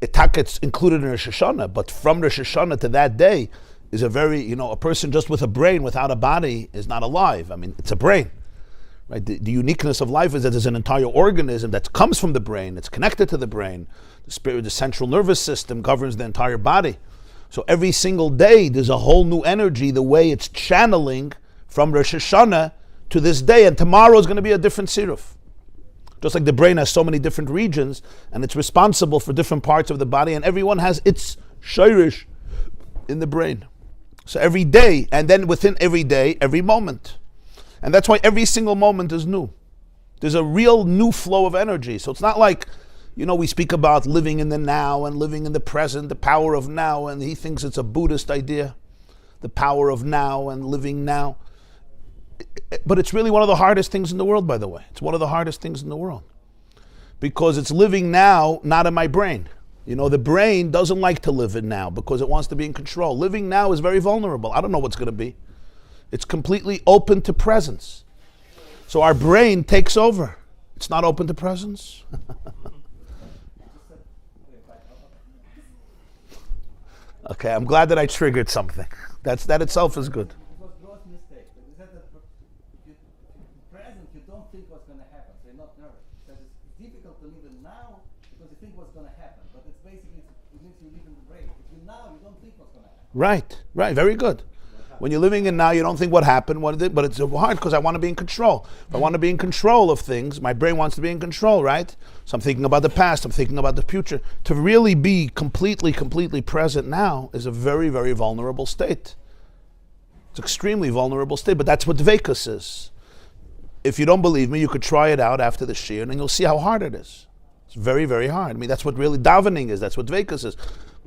It's included in Rosh Hashanah, but from Rosh Hashanah to that day is a very, a person just with a brain without a body is not alive. I mean, it's a brain, right? The uniqueness of life is that there's an entire organism that comes from the brain, it's connected to the brain. The spirit, the central nervous system governs the entire body. So every single day there's a whole new energy, the way it's channeling from Rosh Hashanah to this day, and tomorrow is going to be a different siruf. Just like the brain has so many different regions, and it's responsible for different parts of the body, and everyone has its shayrish in the brain. So every day, and then within every day, every moment. And that's why every single moment is new. There's a real new flow of energy. So it's not like, we speak about living in the now and living in the present, the power of now, and he thinks it's a Buddhist idea, the power of now and living now. But it's really one of the hardest things in the world, by the way. It's one of the hardest things in the world. Because it's living now, not in my brain. The brain doesn't like to live in now because it wants to be in control. Living now is very vulnerable. I don't know what's going to be. It's completely open to presence. So our brain takes over. It's not open to presence. Okay, I'm glad that I triggered something. That itself is good. It was a gross mistake. But we said that if you present, you don't think what's going to happen, so you're not nervous. Because it's difficult to live in now because you think what's going to happen. But it's basically, it means you live in the brain. If you now, you don't think what's going to happen. Right, very good. When you're living in now, you don't think what happened, but it's hard because I want to be in control. If I want to be in control of things, my brain wants to be in control, right? So I'm thinking about the past, I'm thinking about the future. To really be completely present now is a very, very vulnerable state. It's an extremely vulnerable state, but that's what Dveikus is. If you don't believe me, you could try it out after the shir, and you'll see how hard it is. It's very, very hard. I mean, that's what really davening is. That's what Dveikus is.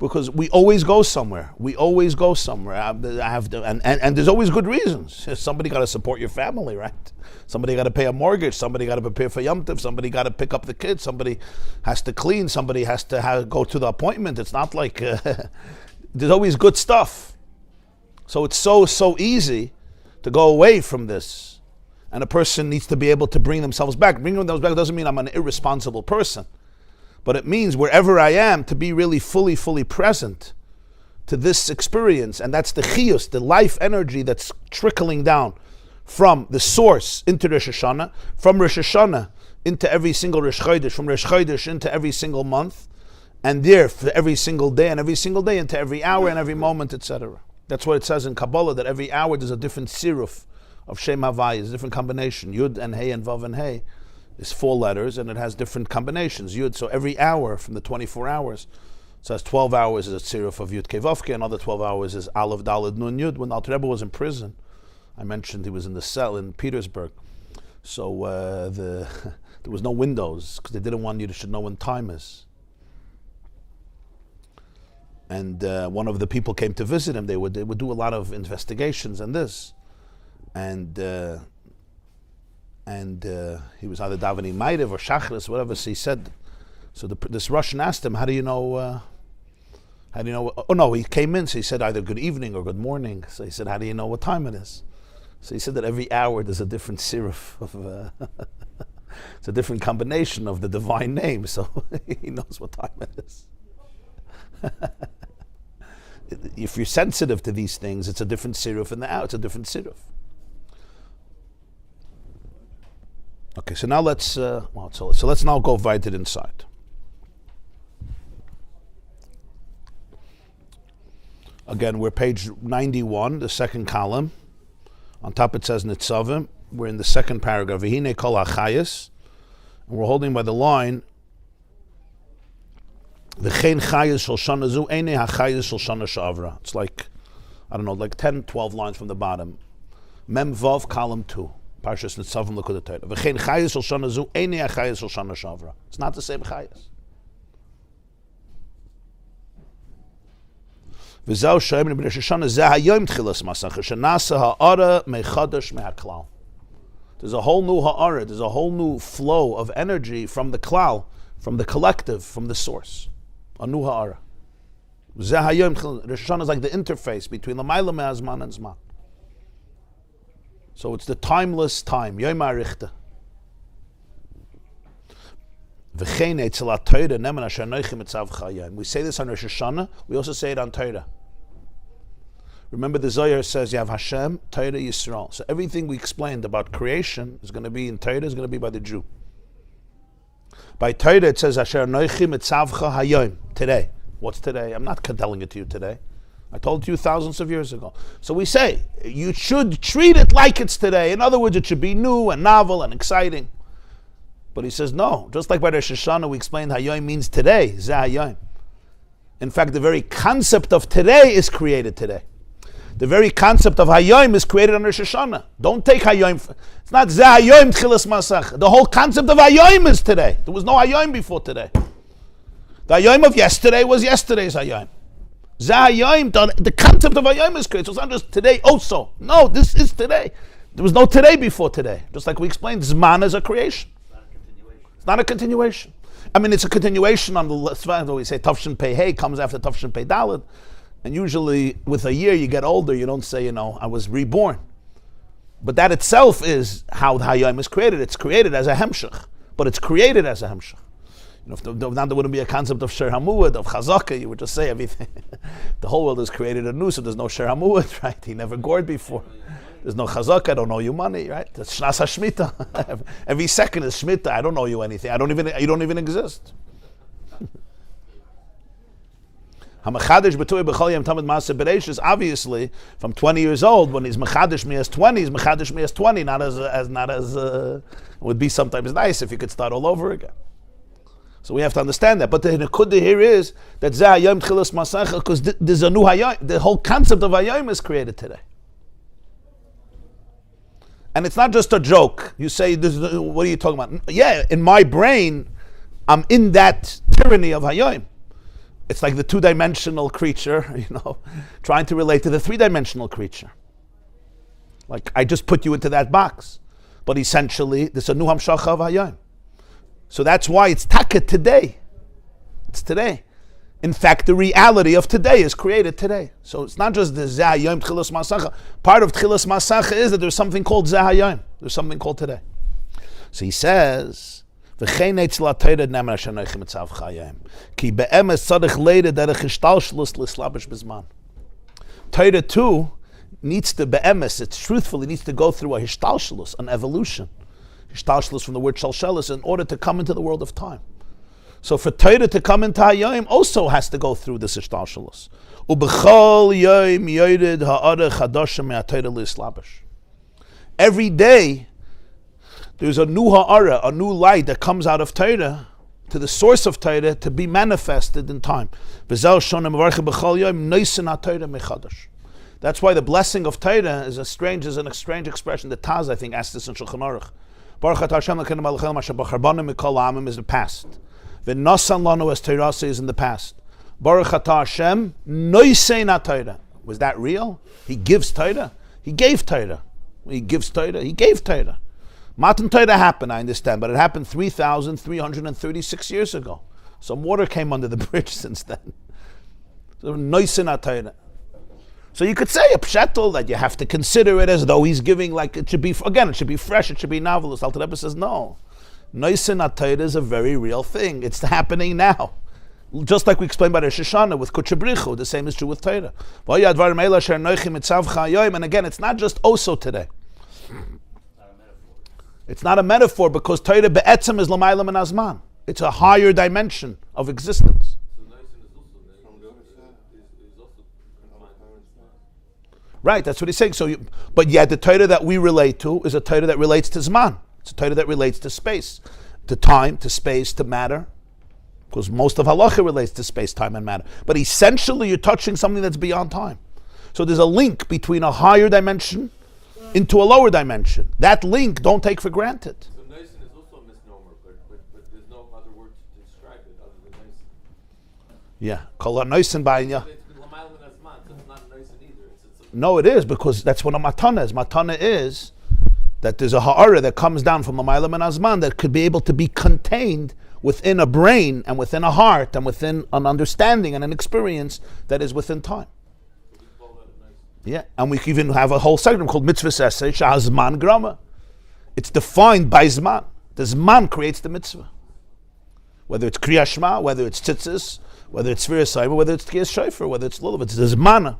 Because we always go somewhere. We always go somewhere. And there's always good reasons. Somebody got to support your family, right? Somebody got to pay a mortgage. Somebody got to prepare for Yom Tov. Somebody got to pick up the kids. Somebody has to clean. Somebody has to go to the appointment. It's not like there's always good stuff. So it's so easy to go away from this. And a person needs to be able to bring themselves back. Bringing themselves back doesn't mean I'm an irresponsible person. But it means wherever I am, to be really fully present to this experience. And that's the chiyus, the life energy that's trickling down from the source into Rosh Hashanah, from Rosh Hashanah into every single Rosh Chodesh, from Rosh Chodesh into every single month, and there for every single day, and every single day into every hour and every moment, etc. That's what it says in Kabbalah, that every hour there's a different siruf of Shem Havai, a different combination, Yud and Hey and Vav and Hey. Is 4 letters and it has different combinations. Yud, so every hour from the 24 hours, so that's 12 hours is a tziruf of Yud Kevavke, another 12 hours is Aleph Daled Nun Yud. When Alter Rebbe was in prison, I mentioned he was in the cell in Petersburg, so there was no windows because they didn't want you to know when time is. And one of the people came to visit him. They would do a lot of investigations and this, and he was either davening Ma'ariv or Shachris, whatever. So he said, this Russian asked him, how do you know? Oh no, he came in, so he said either good evening or good morning. So he said, how do you know what time it is? So he said that every hour there's a different siruf of, it's a different combination of the divine name, so he knows what time it is. If you're sensitive to these things, it's a different siruf in the hour, it's a different siruf. Okay, so now let's let's now go weiter inside. Again, we're page 91, the second column. On top it says Nitzavim. We're in the second paragraph. V'hine kol hachayis, and we're holding by the line. V'chein chayis shel shana zu einei hachayis shel shana she'avra. It's like, I don't know, like 10, 12 lines from the bottom. Mem Vav, column 2. Parshas Nitzavim Likkutei Torah. V'chein chayis shel shana zu einei hachayis shel shana she'avra. It's not the same chayis. V'zeu she'emri b'Rosh Hashanah zeh hayom tchilas masach shenasa ha'ara mechadash mehaklal. There's a whole new ha'ara, there's a whole new flow of energy from the klal, from the collective, from the source. A new ha'ara. Zeh hayom tchilas. Rosh Hashanah is like the interface between l'mayla me'azman and zman. So it's the timeless time. Yom ha'arichta. V'chein etzel ha'Torah nemen asher noichim etzav chayim. We say this on Rosh Hashanah. We also say it on Torah. Remember, the Zohar says you have Hashem, Torah, Yisrael. So everything we explained about creation is going to be in Torah, is going to be by the Jew. By Torah it says asher noichim etzavcha hayom. Today. What's today? I'm not telling it to you today. I told it to you thousands of years ago. So we say you should treat it like it's today. In other words, it should be new and novel and exciting. But he says no. Just like by Rosh Hashanah we explained hayom means today. Zeh hayom. In fact, the very concept of today is created today. The very concept of hayom is created on Rosh Hashanah. Don't take hayom. It's not zeh hayom tchilas masach. The whole concept of hayom is today. There was no hayom before today. The hayom of yesterday was yesterday's hayom. Zeh hayom, the concept of hayom is created. So it's not just today also. No, this is today. There was no today before today. Just like we explained, Zman is a creation. It's not a continuation. I mean, it's a continuation on the list. We say Tafshin Pei Hey comes after Tafshin Pei Daled. And usually with a year you get older, you don't say, I was reborn. But that itself is how the Hayom is created. It's created as a Hemshech. But it's created as a Hemshech. If now there wouldn't be a concept of Sher Hamuad, of Chazaka, you would just say everything. The whole world is created anew, so there's no Sher Hamuad, right? He never gored before. There's no Chazaka, I don't owe you money, right? That's Shnas HaShmita. Every second is Shmita, I don't owe you anything. You don't even exist. Hamachadish b'tuy b'chol yom tamid maaseh bereishis. Obviously, from 20 years old, when he's machadish me as 20, he's machadish me as 20. Not as it would be sometimes nice if you could start all over again. So we have to understand that. But the nekuda here is that zeh hayom tchilas masacha, because there's a new hayom. The whole concept of hayom is created today, and it's not just a joke. You say, "What are you talking about?" Yeah, in my brain, I'm in that tyranny of hayom. It's like the two-dimensional creature, trying to relate to the three-dimensional creature. Like, I just put you into that box. But essentially, this is a nu hamshacha of hayom. So that's why it's taka today. It's today. In fact, the reality of today is created today. So it's not just the Zeh Hayom Tchilas Masacha. Part of Tchilas Masacha is that there's something called Zeh Hayom. There's something called today. So he says, V'chein eitz la Torah nemer asher noichem etzav chayim. Ki be'emes tzadich leide derech hishtalshlus lislabish bizman. Torah too needs to be'emes, it's truthfully needs to go through a hishtalshlus, an evolution. Hishtalshlus from the word shalshelis in order to come into the world of time. So for Torah to come into Hayom also has to go through this hishtalshlus. Ubechol yom yored ha'arech hadashim me'atorah lislabish. Every day there's a new ha'ara, a new light that comes out of Torah to the source of Torah to be manifested in time. That's why the blessing of Torah is an strange expression. The Taz, I think, asked this in Shulchan Aruch. Baruch atah Hashem Elokeinu melech haolam asher bachar banu mikol ha'amim is the past. V'nasan lanu as Torah is in the past. Baruch atah Hashem noisein Torah. Was that real? He gives Torah. He gave Torah. He gives Torah. He gave Torah. Matan Torah happened, I understand, but it happened 3,336 years ago. Some water came under the bridge since then. So noisein Torah. So you could say a pshetel that you have to consider it as though he's giving, like it should be, again, it should be fresh, it should be novelist. Alter Rebbe says no. Noisein Torah is a very real thing. It's happening now. Just like we explained by Rosh Hashanah with Kuchabrichu, the same is true with Torah. And again, it's not just also today. It's not a metaphor because Torah be'etzem is l'mayla min hazman. It's a higher dimension of existence. Right, that's what he's saying. So, but yet the Torah that we relate to is a Torah that relates to Zman. It's a Torah that relates to space, to time, to space, to matter. Because most of halacha relates to space, time, and matter. But essentially, you're touching something that's beyond time. So there's a link between a higher dimension into a lower dimension. That link, don't take for granted. So Noisin is also a misnomer, but there's no other word to describe it other than Noisin. Yeah, kol ha-noisin ba'anya. It's No, it is, because that's what a matana is. Matana is that there's a ha'ara that comes down from the Ma'ala min Hazman that could be able to be contained within a brain and within a heart and within an understanding and an experience that is within time. Yeah, and we can even have a whole segment called Mitzvah Essay, Shahazman Grama. It's defined by Zman. The Zman creates the mitzvah. Whether it's Kriya Shema, whether it's Tzitzis, whether it's Sfira Saima, whether it's Tkiyas Shofar, whether it's Lulav, it's the Zman.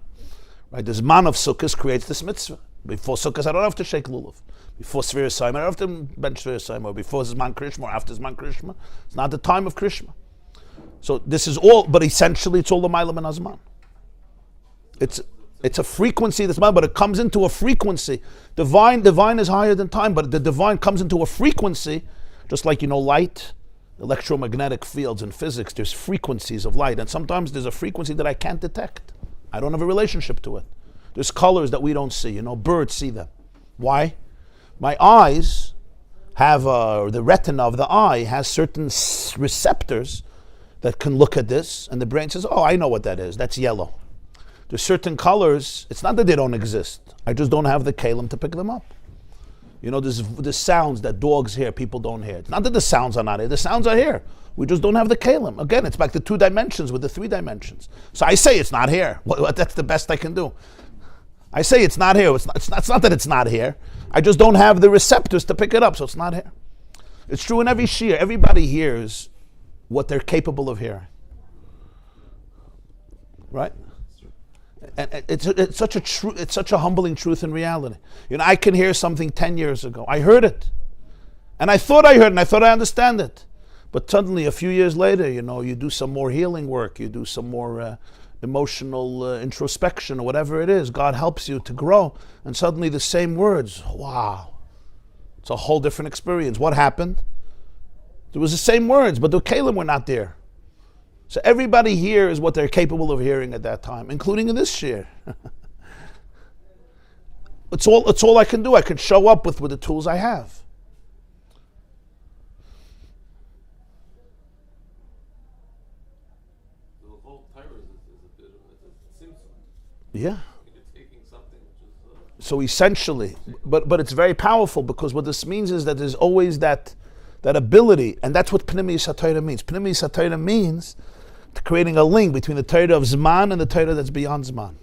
Right, the Zman of Sukkot creates this mitzvah. Before Sukkot, I don't have to shake Lulav. Before Sfira Saima, I don't have to bench Sfira Saima. Or before Zman Krishma, or after Zman Krishma. It's not the time of Krishma. So this is all, but essentially it's all the Ma'ala min Hazman. It's a frequency that's mine, but it comes into a frequency. Divine is higher than time, but the divine comes into a frequency, just like, light, electromagnetic fields in physics, there's frequencies of light, and sometimes there's a frequency that I can't detect. I don't have a relationship to it. There's colors that we don't see, birds see them. Why? My eyes have, the retina of the eye has certain receptors that can look at this, and the brain says, oh, I know what that is, that's yellow. There's certain colors, it's not that they don't exist, I just don't have the kalim to pick them up. There's sounds that dogs hear, people don't hear. It's not that the sounds are not here, the sounds are here. We just don't have the kalim. Again, it's back to 2 dimensions with the 3 dimensions. So I say it's not here. That's the best I can do. I say it's not here. It's not that it's not here. I just don't have the receptors to pick it up, so it's not here. It's true in every shir. Everybody hears what they're capable of hearing. Right? And it's such a humbling truth in reality. I can hear something 10 years ago. I heard it. And I thought I heard it, and I thought I understand it. But suddenly, a few years later, you do some more healing work, you do some more emotional introspection or whatever it is. God helps you to grow. And suddenly the same words, wow. It's a whole different experience. What happened? There was the same words, but the kalim were not there. So everybody hears what they're capable of hearing at that time, including in this shir. It's all I can do. I can show up with the tools I have. The whole Yeah. You're taking something which is. So essentially, but it's very powerful, because what this means is that there's always that ability, and that's what Pnimiyus HaTorah means. Pnimiyus HaTorah means creating a link between the Torah of Zman and the Torah that's beyond Zman.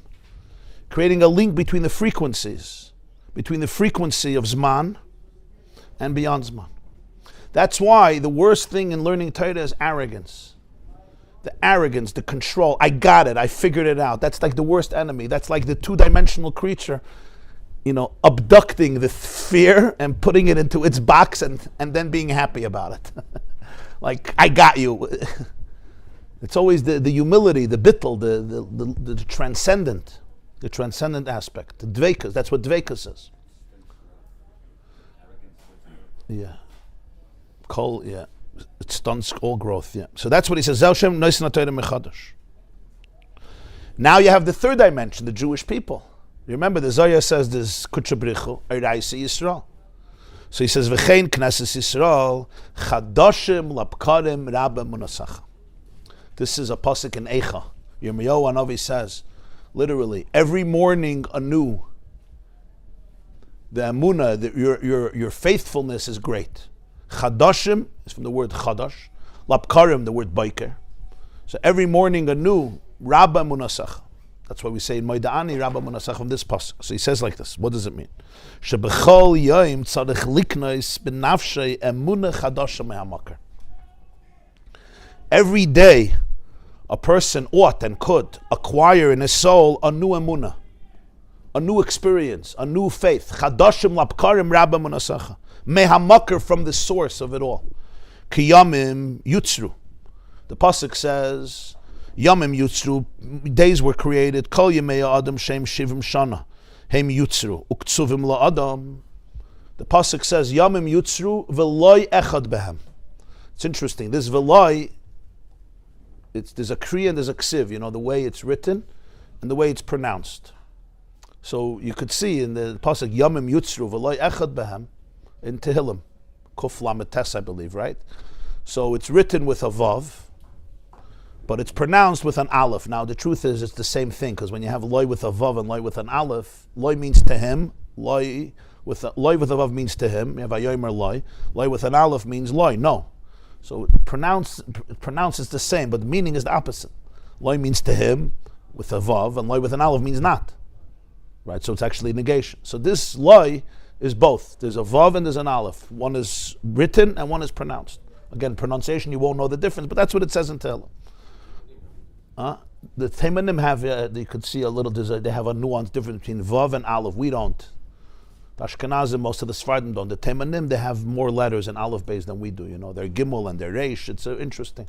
Creating a link between the frequencies, between the frequency of Zman and beyond Zman. That's why the worst thing in learning Torah is arrogance. The arrogance, the control. I got it, I figured it out. That's like the worst enemy. That's like the two-dimensional creature, abducting the fear and putting it into its box and then being happy about it. Like, I got you. It's always the humility, the bittul, the transcendent, the transcendent aspect. The dveikus, that's what dveikus is. Yeah. Yeah. It stunts all growth, yeah. So that's what he says. Now you have the third dimension, the Jewish people. You remember the Zohar says there's Kutchabrichu, Eraisi Yisrael. So he says, V'chein Knesses Yisrael, Chadoshim Lapkarim Rabba Munasacha. This is a pasuk in Eicha. Yirmiyahu Hanavi says, literally, every morning anew, the Emunah, your faithfulness is great. Chadashim is from the word Chadash. Lapkarim, the word Biker. So every morning anew, Rabba Munasach. That's why we say in Moeda'ani, Rabba Munasach from this pasuk. So he says like this. What does it mean? Shebechol yoim tzarich liknois b'nafshei emunah chadasha me'hamakar. Every day, a person ought and could acquire in his soul a new emunah, a new experience, a new faith. Chadashim lapkarim Rabba Munasacha. Mehamakar, from the source of it all. Ki yamim yutzru. The pasuk says, Yamim yutzru, days were created. Kol yemei adam shem shivim shana. Heim yutzru. Uktsuvim la adam. The pasuk says, Yamim yutzru v'loi echad behem. It's interesting. This v'loi, there's a kriya and there's a ksiv, the way it's written and the way it's pronounced. So you could see in the pasuk, Yamim yutzru v'loi echad behem, in Tehillim, Kuf Lamed Tes, I believe, right? So it's written with a vav, but it's pronounced with an aleph. Now the truth is, it's the same thing, because when you have loy with a vav and loy with an aleph, loy means to him, loy with a vav means to him. You have ayomer loy with an aleph means loy. No, so pronounce is the same, but the meaning is the opposite. Loy means to him with a vav, and loy with an aleph means not. Right? So it's actually negation. So this loy is both. There's a vav and there's an aleph. One is written and one is pronounced. Again, pronunciation, you won't know the difference, but that's what it says in Tehillim. The Teimanim have, you could see a little, they have a nuance difference between vav and aleph. We don't. The Ashkenazim, most of the Sfardim don't. The Teimanim, they have more letters in aleph base than we do. They're gimel and they're reish. It's interesting.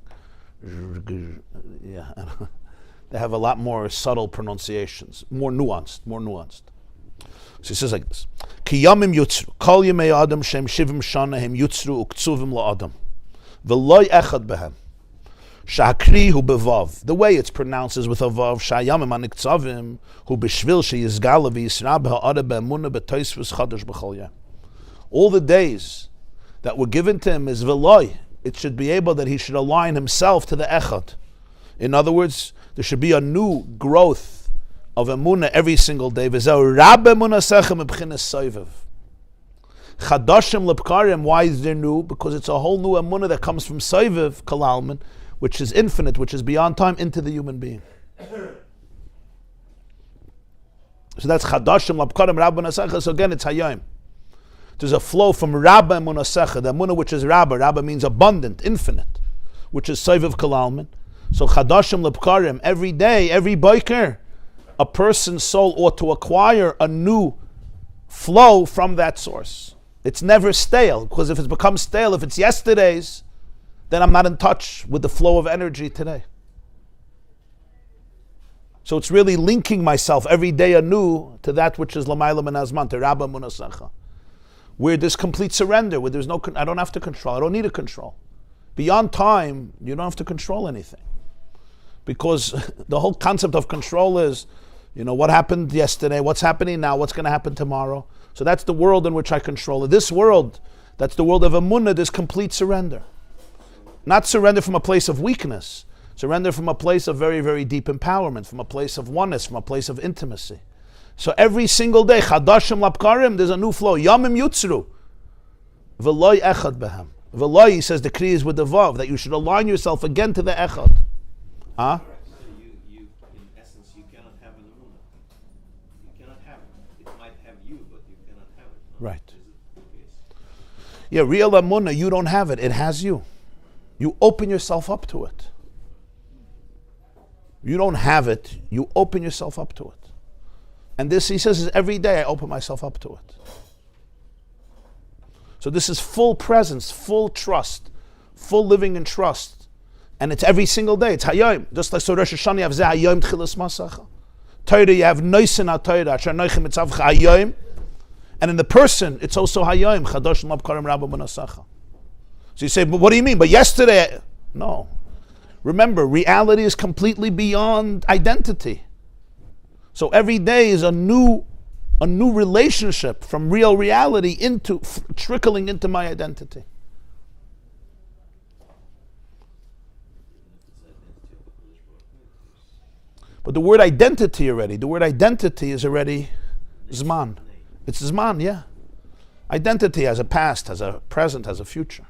Yeah, they have a lot more subtle pronunciations, more nuanced. So he says like this: Ki yamim yutzru, kol yemei adam shem shivim shana hem yutzru uktsuvim la adam, v'loy echad behem. Sha'akri hu bevav. The way it's pronounced is with a vav. Sha'yamim aniktzavim hu b'shvil she'yizgala v'yisra b'ha'ada b'emunah b'toisvus chadash b'chol yom. All the days that were given to him is v'loy. It should be able that he should align himself to the echad. In other words, there should be a new growth of Emunah every single day. Chadashim lepkarim, why is there new? Because it's a whole new Emunah that comes from Soiviv, Kalalman, which is infinite, which is beyond time, into the human being. So that's Chadashim lepkarim Rabba Munasacha. So again, it's Hayom. There's a flow from Rabba Munasacha, the Emunah which is Rabba. Rabba means abundant, infinite, which is Soiviv Kalalman. So Chadashim lepkarim, every day, every biker, a person's soul ought to acquire a new flow from that source. It's never stale, because if it's become stale, if it's yesterday's, then I'm not in touch with the flow of energy today. So it's really linking myself every day anew to that which is Lamayla Min Hazman, to Rabba Munasacha, where there's complete surrender, where there's I don't have to control, I don't need to control. Beyond time, you don't have to control anything. Because the whole concept of control is, what happened yesterday, what's happening now, what's going to happen tomorrow. So that's the world in which I control it. This world, that's the world of Emunah, there's complete surrender. Not surrender from a place of weakness, Surrender from a place of very, very deep empowerment, from a place of oneness, from a place of intimacy. So every single day, Chadashim Lapkarim, there's a new flow. Yamim Yutzru. V'loy Echad Behem. V'loy, he says, the Kri is with the Vav, that you should align yourself again to the Echad. Huh? You, in essence, you cannot have an Emunah. You cannot have it. It might have you, but you cannot have it. No? Right. Is it the case? Yeah, real Emunah, you don't have it. It has you. You open yourself up to it. You don't have it. You open yourself up to it. And this, he says, is every day I open myself up to it. So this is full presence, full trust, full living in trust. And it's every single day. It's Hayom. Just like so Rosh Hashanah, you have Zeh Hayom Tchilas Masacha. Torah, you have Noisin HaTorah, Asher Noichem Mitzavcha Hayom. And in the person, it's also Hayom, Chadosh L'Mabkarim Rabba B'Nasacha. So you say, but what do you mean? But yesterday, no. Remember, reality is completely beyond identity. So every day is a new relationship from real reality into trickling into my identity. But the word identity is already Zman. It's Zman, yeah. Identity has a past, has a present, has a future.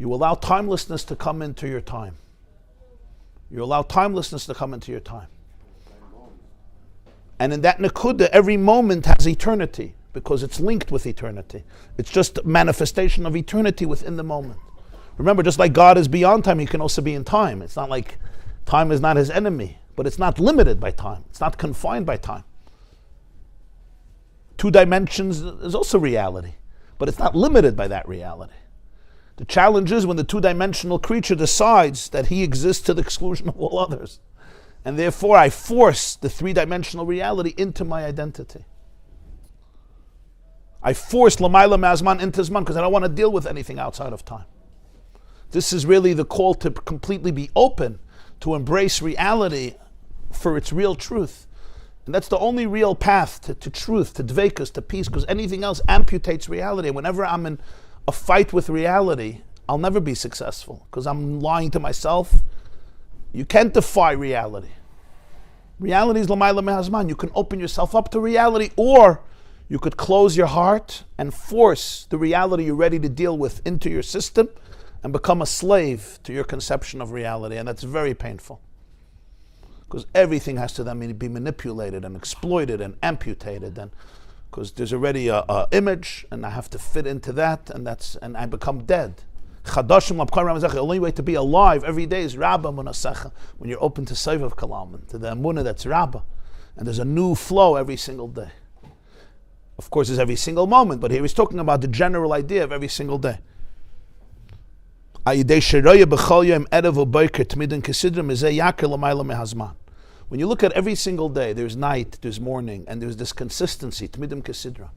You allow timelessness to come into your time. You allow timelessness to come into your time. And in that Nakuda, every moment has eternity because it's linked with eternity. It's just a manifestation of eternity within the moment. Remember, just like God is beyond time, He can also be in time. It's not like time is not His enemy, but it's not limited by time. It's not confined by time. 2 dimensions is also reality, but it's not limited by that reality. The challenge is when the 2-dimensional creature decides that he exists to the exclusion of all others. And therefore I force the 3-dimensional reality into my identity. I force Lamaila Mazman into Zman because I don't want to deal with anything outside of time. This is really the call to completely be open, to embrace reality for its real truth. And that's the only real path to truth, to dveikus, to peace, because anything else amputates reality. Whenever I'm in a fight with reality, I'll never be successful because I'm lying to myself. You can't defy reality. Reality is l'mayla mehazman. You can open yourself up to reality, or you could close your heart and force the reality you're ready to deal with into your system and become a slave to your conception of reality. And that's very painful because everything has to then be manipulated and exploited and amputated, and because there's already a image, and I have to fit into that, and I become dead. The only way to be alive every day is Rabba Munasecha, when you're open to Seivav Kalam, to the Emunah that's Rabba. And there's a new flow every single day. Of course, it's every single moment, but here he's talking about the general idea of every single day. When you look at every single day, there's night, there's morning, and there's this consistency, tmidim kesidra.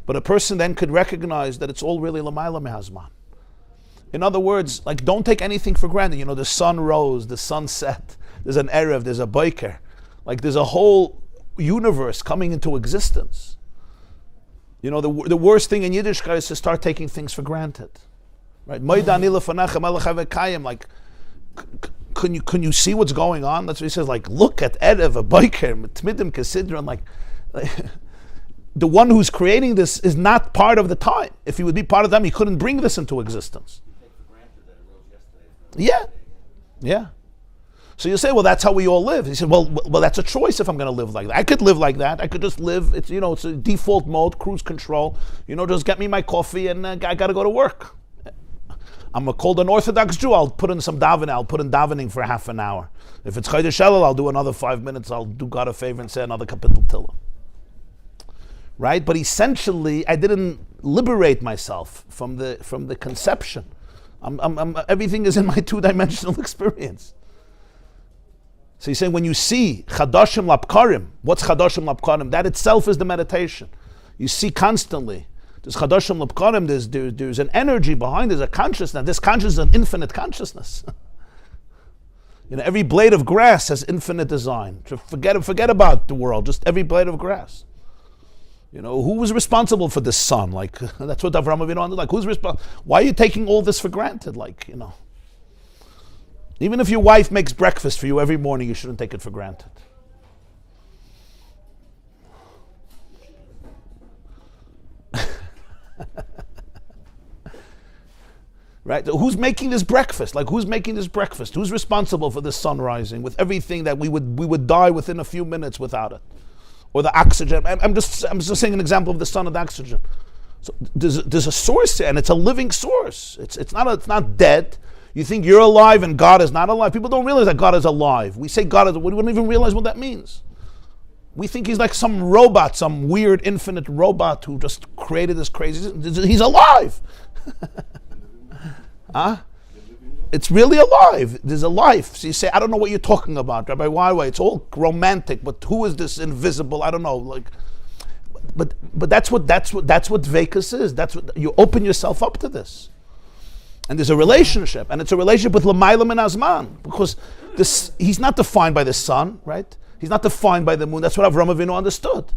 But a person then could recognize that it's all really lamayla mehazman. In other words, like, don't take anything for granted. You know, the sun rose, the sun set, there's an erev, there's a boiker. Like, there's a whole universe coming into existence. You know, the worst thing in Yiddishkeit is to start taking things for granted. Right? Like, can you see what's going on? That's what he says. Like, look at Erev, a biker, Tmidim Kesidron. Like, the one who's creating this is not part of the time. If he would be part of them, he couldn't bring this into existence. Yeah. So you say, well, that's how we all live. He said, well, that's a choice if I'm going to live like that. I could live like that. I could just live. It's, it's a default mode, cruise control. Just get me my coffee and I got to go to work. I'm called an Orthodox Jew. I'll put in some davening. I'll put in davening for half an hour. If it's Chodesh Elul, I'll do another 5 minutes. I'll do God a favor and say another kapitel Tillah. Right? But essentially, I didn't liberate myself from the conception. Everything is in my 2-dimensional experience. So he's saying when you see Chadashim Lapkarim, what's Chadashim Lapkarim? That itself is the meditation. You see constantly. There's Chadashim Lapkarim, there's an energy behind, there's a consciousness. This consciousness is an infinite consciousness. Every blade of grass has infinite design. Forget about the world, just every blade of grass. You know, who was responsible for this sun? Like, that's what Avraham Avinu understood. Like, who's responsible? Why are you taking all this for granted? Like, you know. Even if your wife makes breakfast for you every morning, you shouldn't take it for granted. Right? Who's making this breakfast? Like, who's making this breakfast? Who's responsible for the sun rising with everything that we would die within a few minutes without it? Or the oxygen. I'm just saying an example of the sun and the oxygen. So there's a source here, and it's a living source. It's not dead. You think you're alive and God is not alive. People don't realize that God is alive. We say God is, we don't even realize what that means. We think he's like some robot, some weird infinite robot who just created this crazy. He's alive. Huh? It's really alive. There's a life. So you say, I don't know what you're talking about, Rabbi. Why? It's all romantic, but who is this invisible? I don't know. Like, but that's what Dveikus is. That's what you open yourself up to this. And there's a relationship, and it's a relationship with L'mayla min Azman, because this, he's not defined by the sun, right? He's not defined by the moon. That's what Avraham Avinu understood.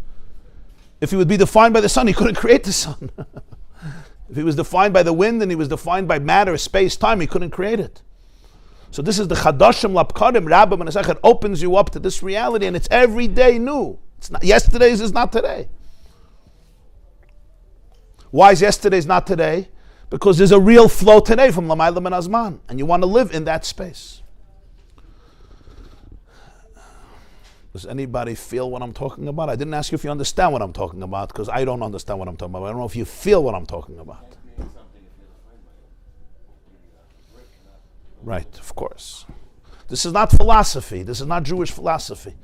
If he would be defined by the sun, he couldn't create the sun. If he was defined by the wind and he was defined by matter, space, time, he couldn't create it. So this is the Chadashim Lapkadim, Rabbi Menasach, opens you up to this reality, and it's every day new. It's not, yesterday's is not today. Why is yesterday's not today? Because there's a real flow today from L'mayla min Azman, and you want to live in that space. Does anybody feel what I'm talking about? I didn't ask you if you understand what I'm talking about, because I don't understand what I'm talking about. I don't know if you feel what I'm talking about. Right, of course. This is not philosophy. This is not Jewish philosophy.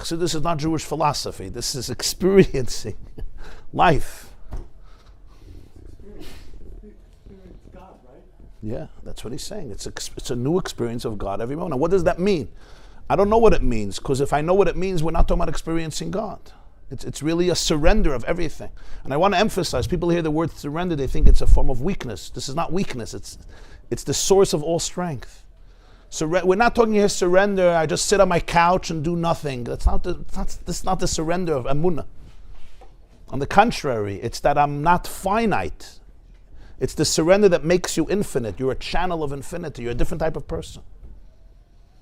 So this is not Jewish philosophy. This is experiencing life. God, right? Yeah, that's what he's saying. It's a new experience of God every moment. Now, what does that mean? I don't know what it means, because if I know what it means, we're not talking about experiencing God. It's really a surrender of everything. And I want to emphasize, people hear the word surrender, they think it's a form of weakness. This is not weakness, it's the source of all strength. We're not talking here surrender, I just sit on my couch and do nothing. That's not the surrender of Emunah. On the contrary, it's that I'm not finite. It's the surrender that makes you infinite. You're a channel of infinity. You're a different type of person.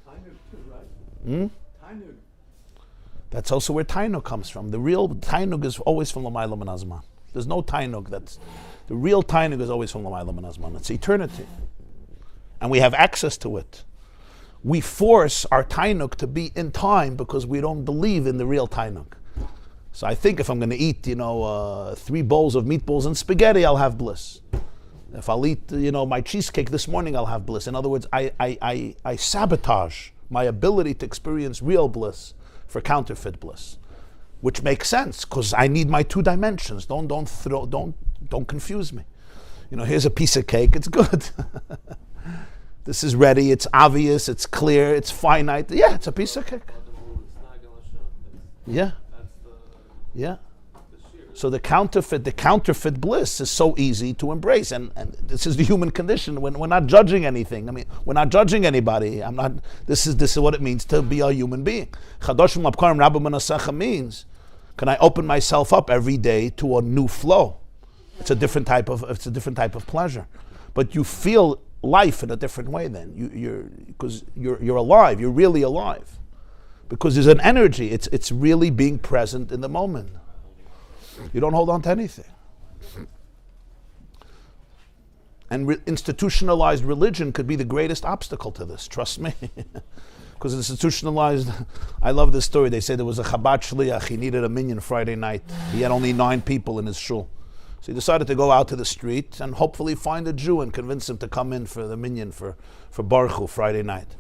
Tainug too, right? Tainug. That's also where Tainug comes from. The real Tainug is always from L'mayla min Azman. There's no Tainug the real Tainug is always from L'mayla min Azman. It's eternity. And we have access to it. We force our Tainug to be in time because we don't believe in the real Tainug. So I think if I'm going to eat, 3 bowls of meatballs and spaghetti, I'll have bliss. If I'll eat, my cheesecake this morning, I'll have bliss. In other words, I sabotage my ability to experience real bliss for counterfeit bliss, which makes sense because I need my 2 dimensions. Don't confuse me. Here's a piece of cake. It's good. This is ready. It's obvious. It's clear. It's finite. Yeah, it's a piece of cake. Yeah. Yeah. So the counterfeit bliss is so easy to embrace, and this is the human condition. When we're not judging anything, we're not judging anybody. This is what it means to be a human being. Chadoshim Lapkarim Rabbi Menasach means, can I open myself up every day to a new flow? It's a different type of pleasure, but you feel life in a different way. Then you're alive. You're really alive. Because there's an energy, it's really being present in the moment. You don't hold on to anything. And institutionalized religion could be the greatest obstacle to this, trust me. Because institutionalized, I love this story. They say there was a Chabad Shliach, he needed a minyan Friday night. He had only 9 people in his shul. So he decided to go out to the street and hopefully find a Jew and convince him to come in for the minyan for Baruch Hu Friday night.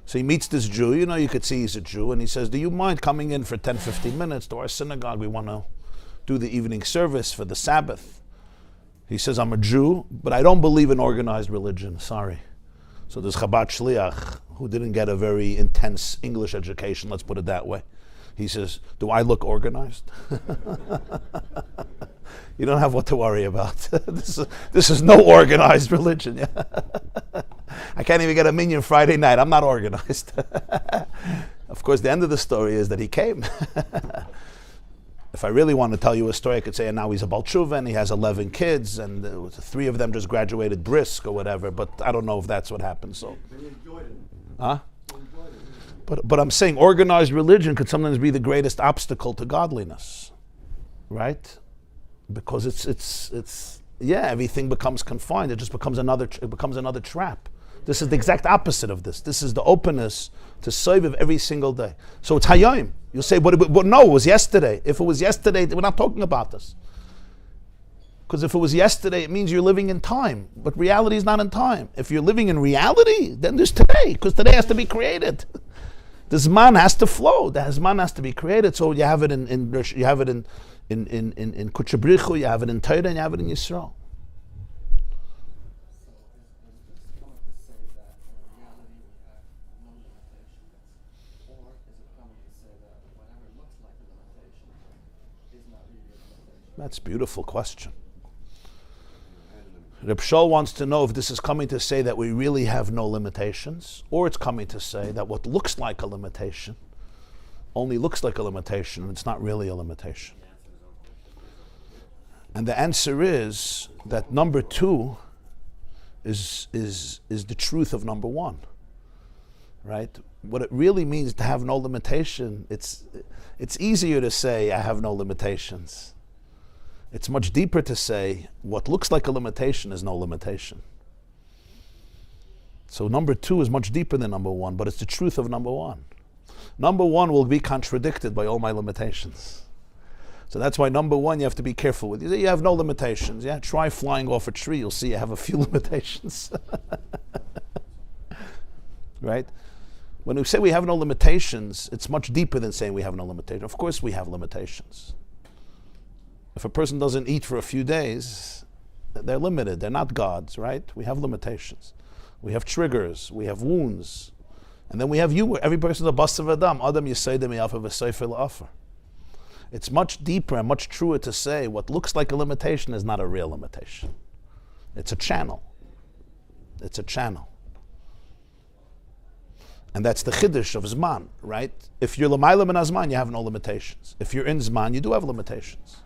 So he meets this Jew, you could see he's a Jew, and he says, do you mind coming in for 10-15 minutes to our synagogue? We want to do the evening service for the Sabbath. He says, I'm a Jew, but I don't believe in organized religion, sorry. So there's Chabad Shliach, who didn't get a very intense English education, let's put it that way. He says, do I look organized? You don't have what to worry about. This is no organized religion. I can't even get a minyan Friday night. I'm not organized. Of course, the end of the story is that he came. If I really want to tell you a story, I could say, and now he's a Baal Tshuva and he has 11 kids, and 3 of them just graduated brisk or whatever, but I don't know if that's what happened. So, They enjoyed it. huh? They enjoyed it. But I'm saying organized religion could sometimes be the greatest obstacle to godliness, right? Because it's everything becomes confined. It just becomes another trap. This is the exact opposite of this. This is the openness to serve of every single day. So it's Hayom. You'll say, but no, it was yesterday. If it was yesterday, we're not talking about this. Because if it was yesterday, it means you're living in time. But reality is not in time. If you're living in reality, then there's today, because today has to be created. The Zman has to flow. The Zman has to be created. So you have it in Kutshabrichu, you have it in Torah, and you have it in Yisrael. That's a beautiful question. Reb Shol wants to know if this is coming to say that we really have no limitations, or it's coming to say that what looks like a limitation only looks like a limitation, and it's not really a limitation. And the answer is that number 2 is the truth of number 1, right? What it really means to have no limitation, it's easier to say I have no limitations. It's much deeper to say what looks like a limitation is no limitation. So number 2 is much deeper than number 1, but it's the truth of number 1. Number 1 will be contradicted by all my limitations. So that's why number 1 you have to be careful with. You have no limitations. Yeah, try flying off a tree. You'll see you have a few limitations. Right? When we say we have no limitations, it's much deeper than saying we have no limitations. Of course we have limitations. If a person doesn't eat for a few days, they're limited. They're not gods, right? We have limitations. We have triggers. We have wounds. And then we have you. Every person is a bas of Adam. Adam Yisaydim Yafa V'Sefer La'afer. It's much deeper and much truer to say what looks like a limitation is not a real limitation. It's a channel. It's a channel. And that's the chiddush of Zman, right? If you're l'mayla min Zman, you have no limitations. If you're in Zman, you do have limitations.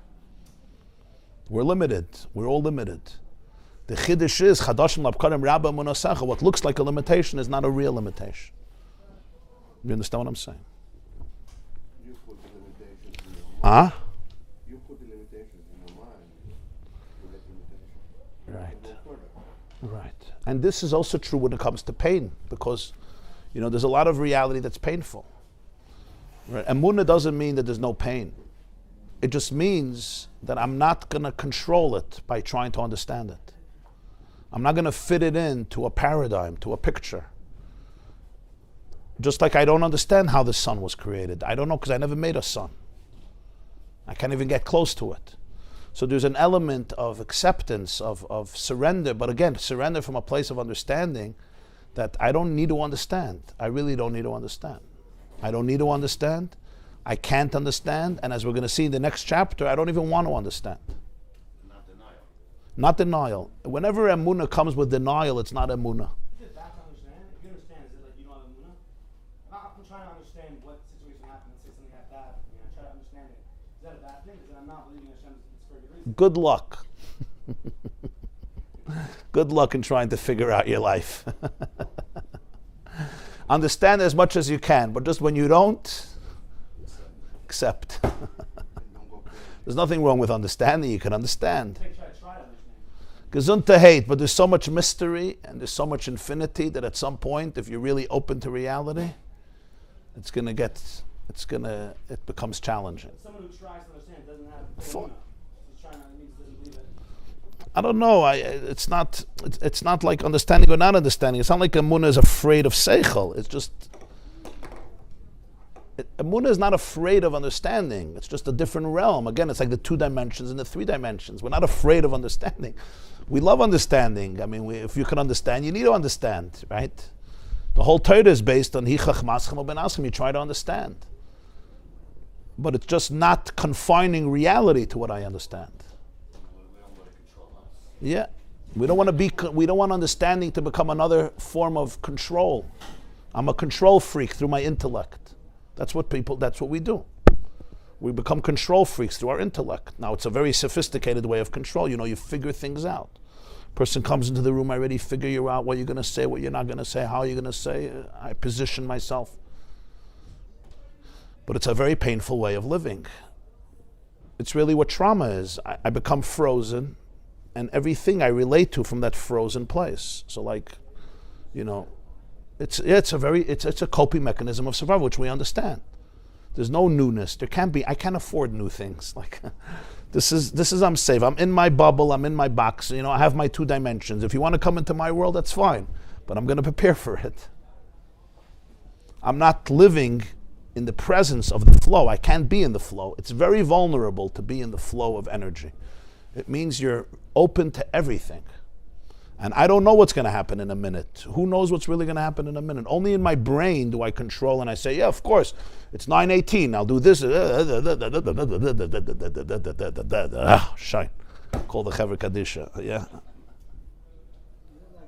We're limited. We're all limited. The chiddush is chadashim labkarim rabba munasacha. What looks like a limitation is not a real limitation. You understand what I'm saying? You put the limitations in your mind. You put the limitations in your mind. You let limitations. Right. And this is also true when it comes to pain, because there's a lot of reality that's painful. Right? Emunah doesn't mean that there's no pain. It just means that I'm not going to control it by trying to understand it. I'm not going to fit it into a paradigm, to a picture. Just like I don't understand how the sun was created. I don't know because I never made a sun. I can't even get close to it. So there's an element of acceptance, of surrender, but again, surrender from a place of understanding that I don't need to understand. I really don't need to understand. I don't need to understand. I can't understand, and as we're going to see in the next chapter, I don't even want to understand. Not denial. Not denial. Whenever Emunah comes with denial, it's not Emunah. Is it that to understand? If you understand, is it like you don't have Emunah? I'm trying to understand what situation happened. Let's say something like that. I try to understand it. Is that a bad thing? Is it I'm not believing Hashem for a good reason? Good luck. Good luck in trying to figure out your life. Understand as much as you can, but just when you don't, accept. There's nothing wrong with understanding. You can understand. Try to understand. Gesund to hate, but there's so much mystery and there's so much infinity that at some point, if you're really open to reality, it becomes challenging. But someone who tries to understand doesn't have Emunah. He's trying to, he doesn't believe it. I don't know. It's not like understanding or not understanding. It's not like Emunah is afraid of seichel. It's just Emunah is not afraid of understanding. It's just a different realm. Again, it's like the 2 dimensions and the 3 dimensions. We're not afraid of understanding. We love understanding. I mean, if you can understand, you need to understand, right? The whole Torah is based on hichach maschem uben aschem. You try to understand, but it's just not confining reality to what I understand. We don't want to control us. Yeah, we don't want understanding to become another form of control. I'm a control freak through my intellect. That's what we do. We become control freaks through our intellect. Now, it's a very sophisticated way of control. You figure things out. Person comes into the room, I already figure you out what you're going to say, what you're not going to say, how you're going to say it. I position myself. But it's a very painful way of living. It's really what trauma is. I become frozen, and everything I relate to from that frozen place. So it's a coping mechanism of survival, which we understand. There's no newness. There can't be. I can't afford new things. This is I'm safe. I'm in my bubble. I'm in my box. I have my 2 dimensions. If you want to come into my world, that's fine. But I'm going to prepare for it. I'm not living in the presence of the flow. I can't be in the flow. It's very vulnerable to be in the flow of energy. It means you're open to everything. And I don't know what's going to happen in a minute. Who knows what's really going to happen in a minute? Only in my brain do I control and I say, yeah, of course, it's 9:18. I'll do this. Shine. Call the Chaver Kadisha. Yeah.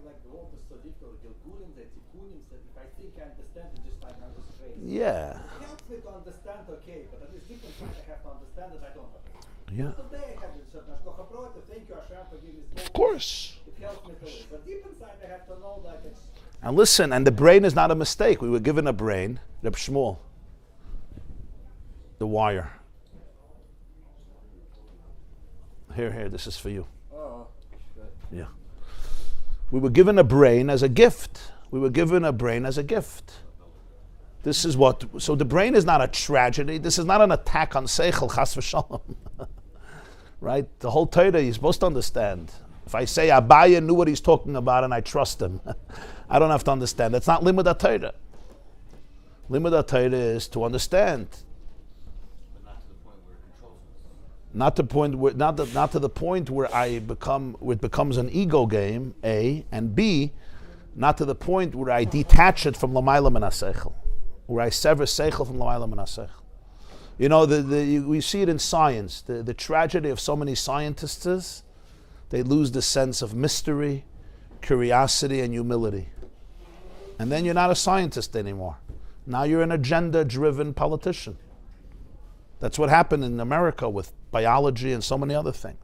Like the whole Sadiq or Gilgulim, the Tikkunim, that if I think I understand it, just like I was straight. Yeah. It helps me to understand, okay, but at least different things I have to understand that I don't understand. Yeah. Today I have this certain Ashkocha, thank you Hashem for giving me Of course. It helps me to live. But deep inside I have to know that it's... And listen, and the brain is not a mistake. We were given a brain, Reb Shmuel, the wire. Here, this is for you. Oh, good. Yeah. We were given a brain as a gift. This is what, so the brain is not a tragedy. This is not an attack on Seichel, Chas v'Shalom. Right? The whole Torah you're supposed to understand. If I say Abaya knew what he's talking about and I trust him, I don't have to understand. That's not Limud HaTorah. Limud HaTorah is to understand. Not to the point where it becomes an ego game, A, and B, not to the point where I detach it from L'mayla min HaSeichel, where I sever Seichel from L'mayla min HaSeichel. We see it in science. The tragedy of so many scientists is they lose the sense of mystery, curiosity, and humility. And then you're not a scientist anymore. Now you're an agenda-driven politician. That's what happened in America with biology and so many other things.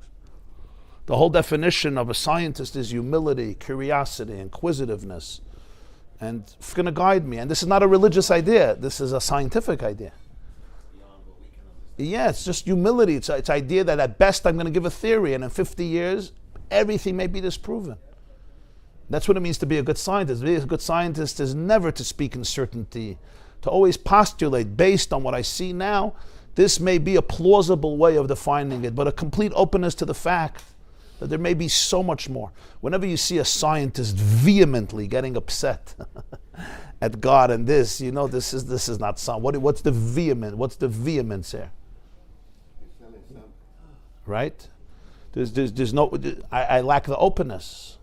The whole definition of a scientist is humility, curiosity, inquisitiveness. And it's going to guide me. And this is not a religious idea. This is a scientific idea. Yeah, it's just humility. It's idea that at best I'm going to give a theory, and in 50 years, everything may be disproven. That's what it means to be a good scientist. To be a good scientist is never to speak in certainty, to always postulate based on what I see now. This may be a plausible way of defining it, but a complete openness to the fact that there may be so much more. Whenever you see a scientist vehemently getting upset at God and this is not some. What's the vehemence here? Right? There's no. I lack the openness.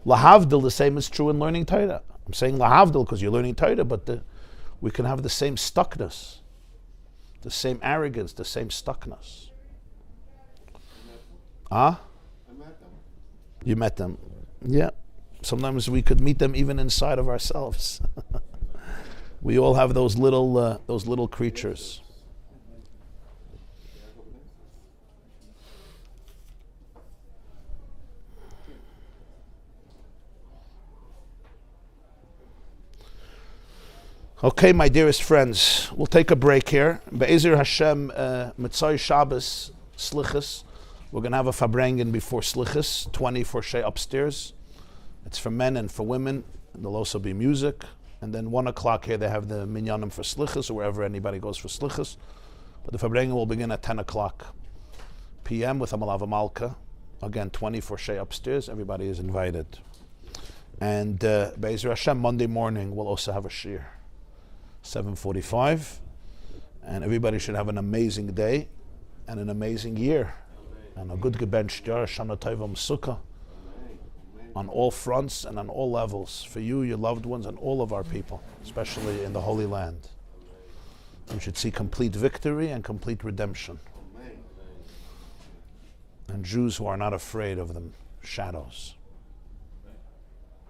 Lahavdil, the same is true in learning Torah. I'm saying lahavdil because you're learning Torah, but we can have the same stuckness, the same arrogance, the same stuckness. I met them. You met them, yeah. Sometimes we could meet them even inside of ourselves. We all have those little creatures. Okay, my dearest friends, we'll take a break here. Be'ezer Hashem, Mitzvah Shabbos, Slichus. We're going to have a Fabrengen before Slichus, 20 for Shea upstairs. It's for men and for women. There'll also be music. And then 1 o'clock here they have the Minyanim for Slichus, or wherever anybody goes for Slichus. But the Fabrengen will begin at 10 o'clock p.m. with Amalava Malka. Again, 20 for Shea upstairs. Everybody is invited. And Be'ezer Hashem, Monday morning, we'll also have a Shir. 7:45, and everybody should have an amazing day and an amazing year, and a good gebenched Yar Shana Tova M'Sukkah on all fronts and on all levels for you, your loved ones, and all of our people, especially in the Holy Land. We should see complete victory and complete redemption, and Jews who are not afraid of the shadows.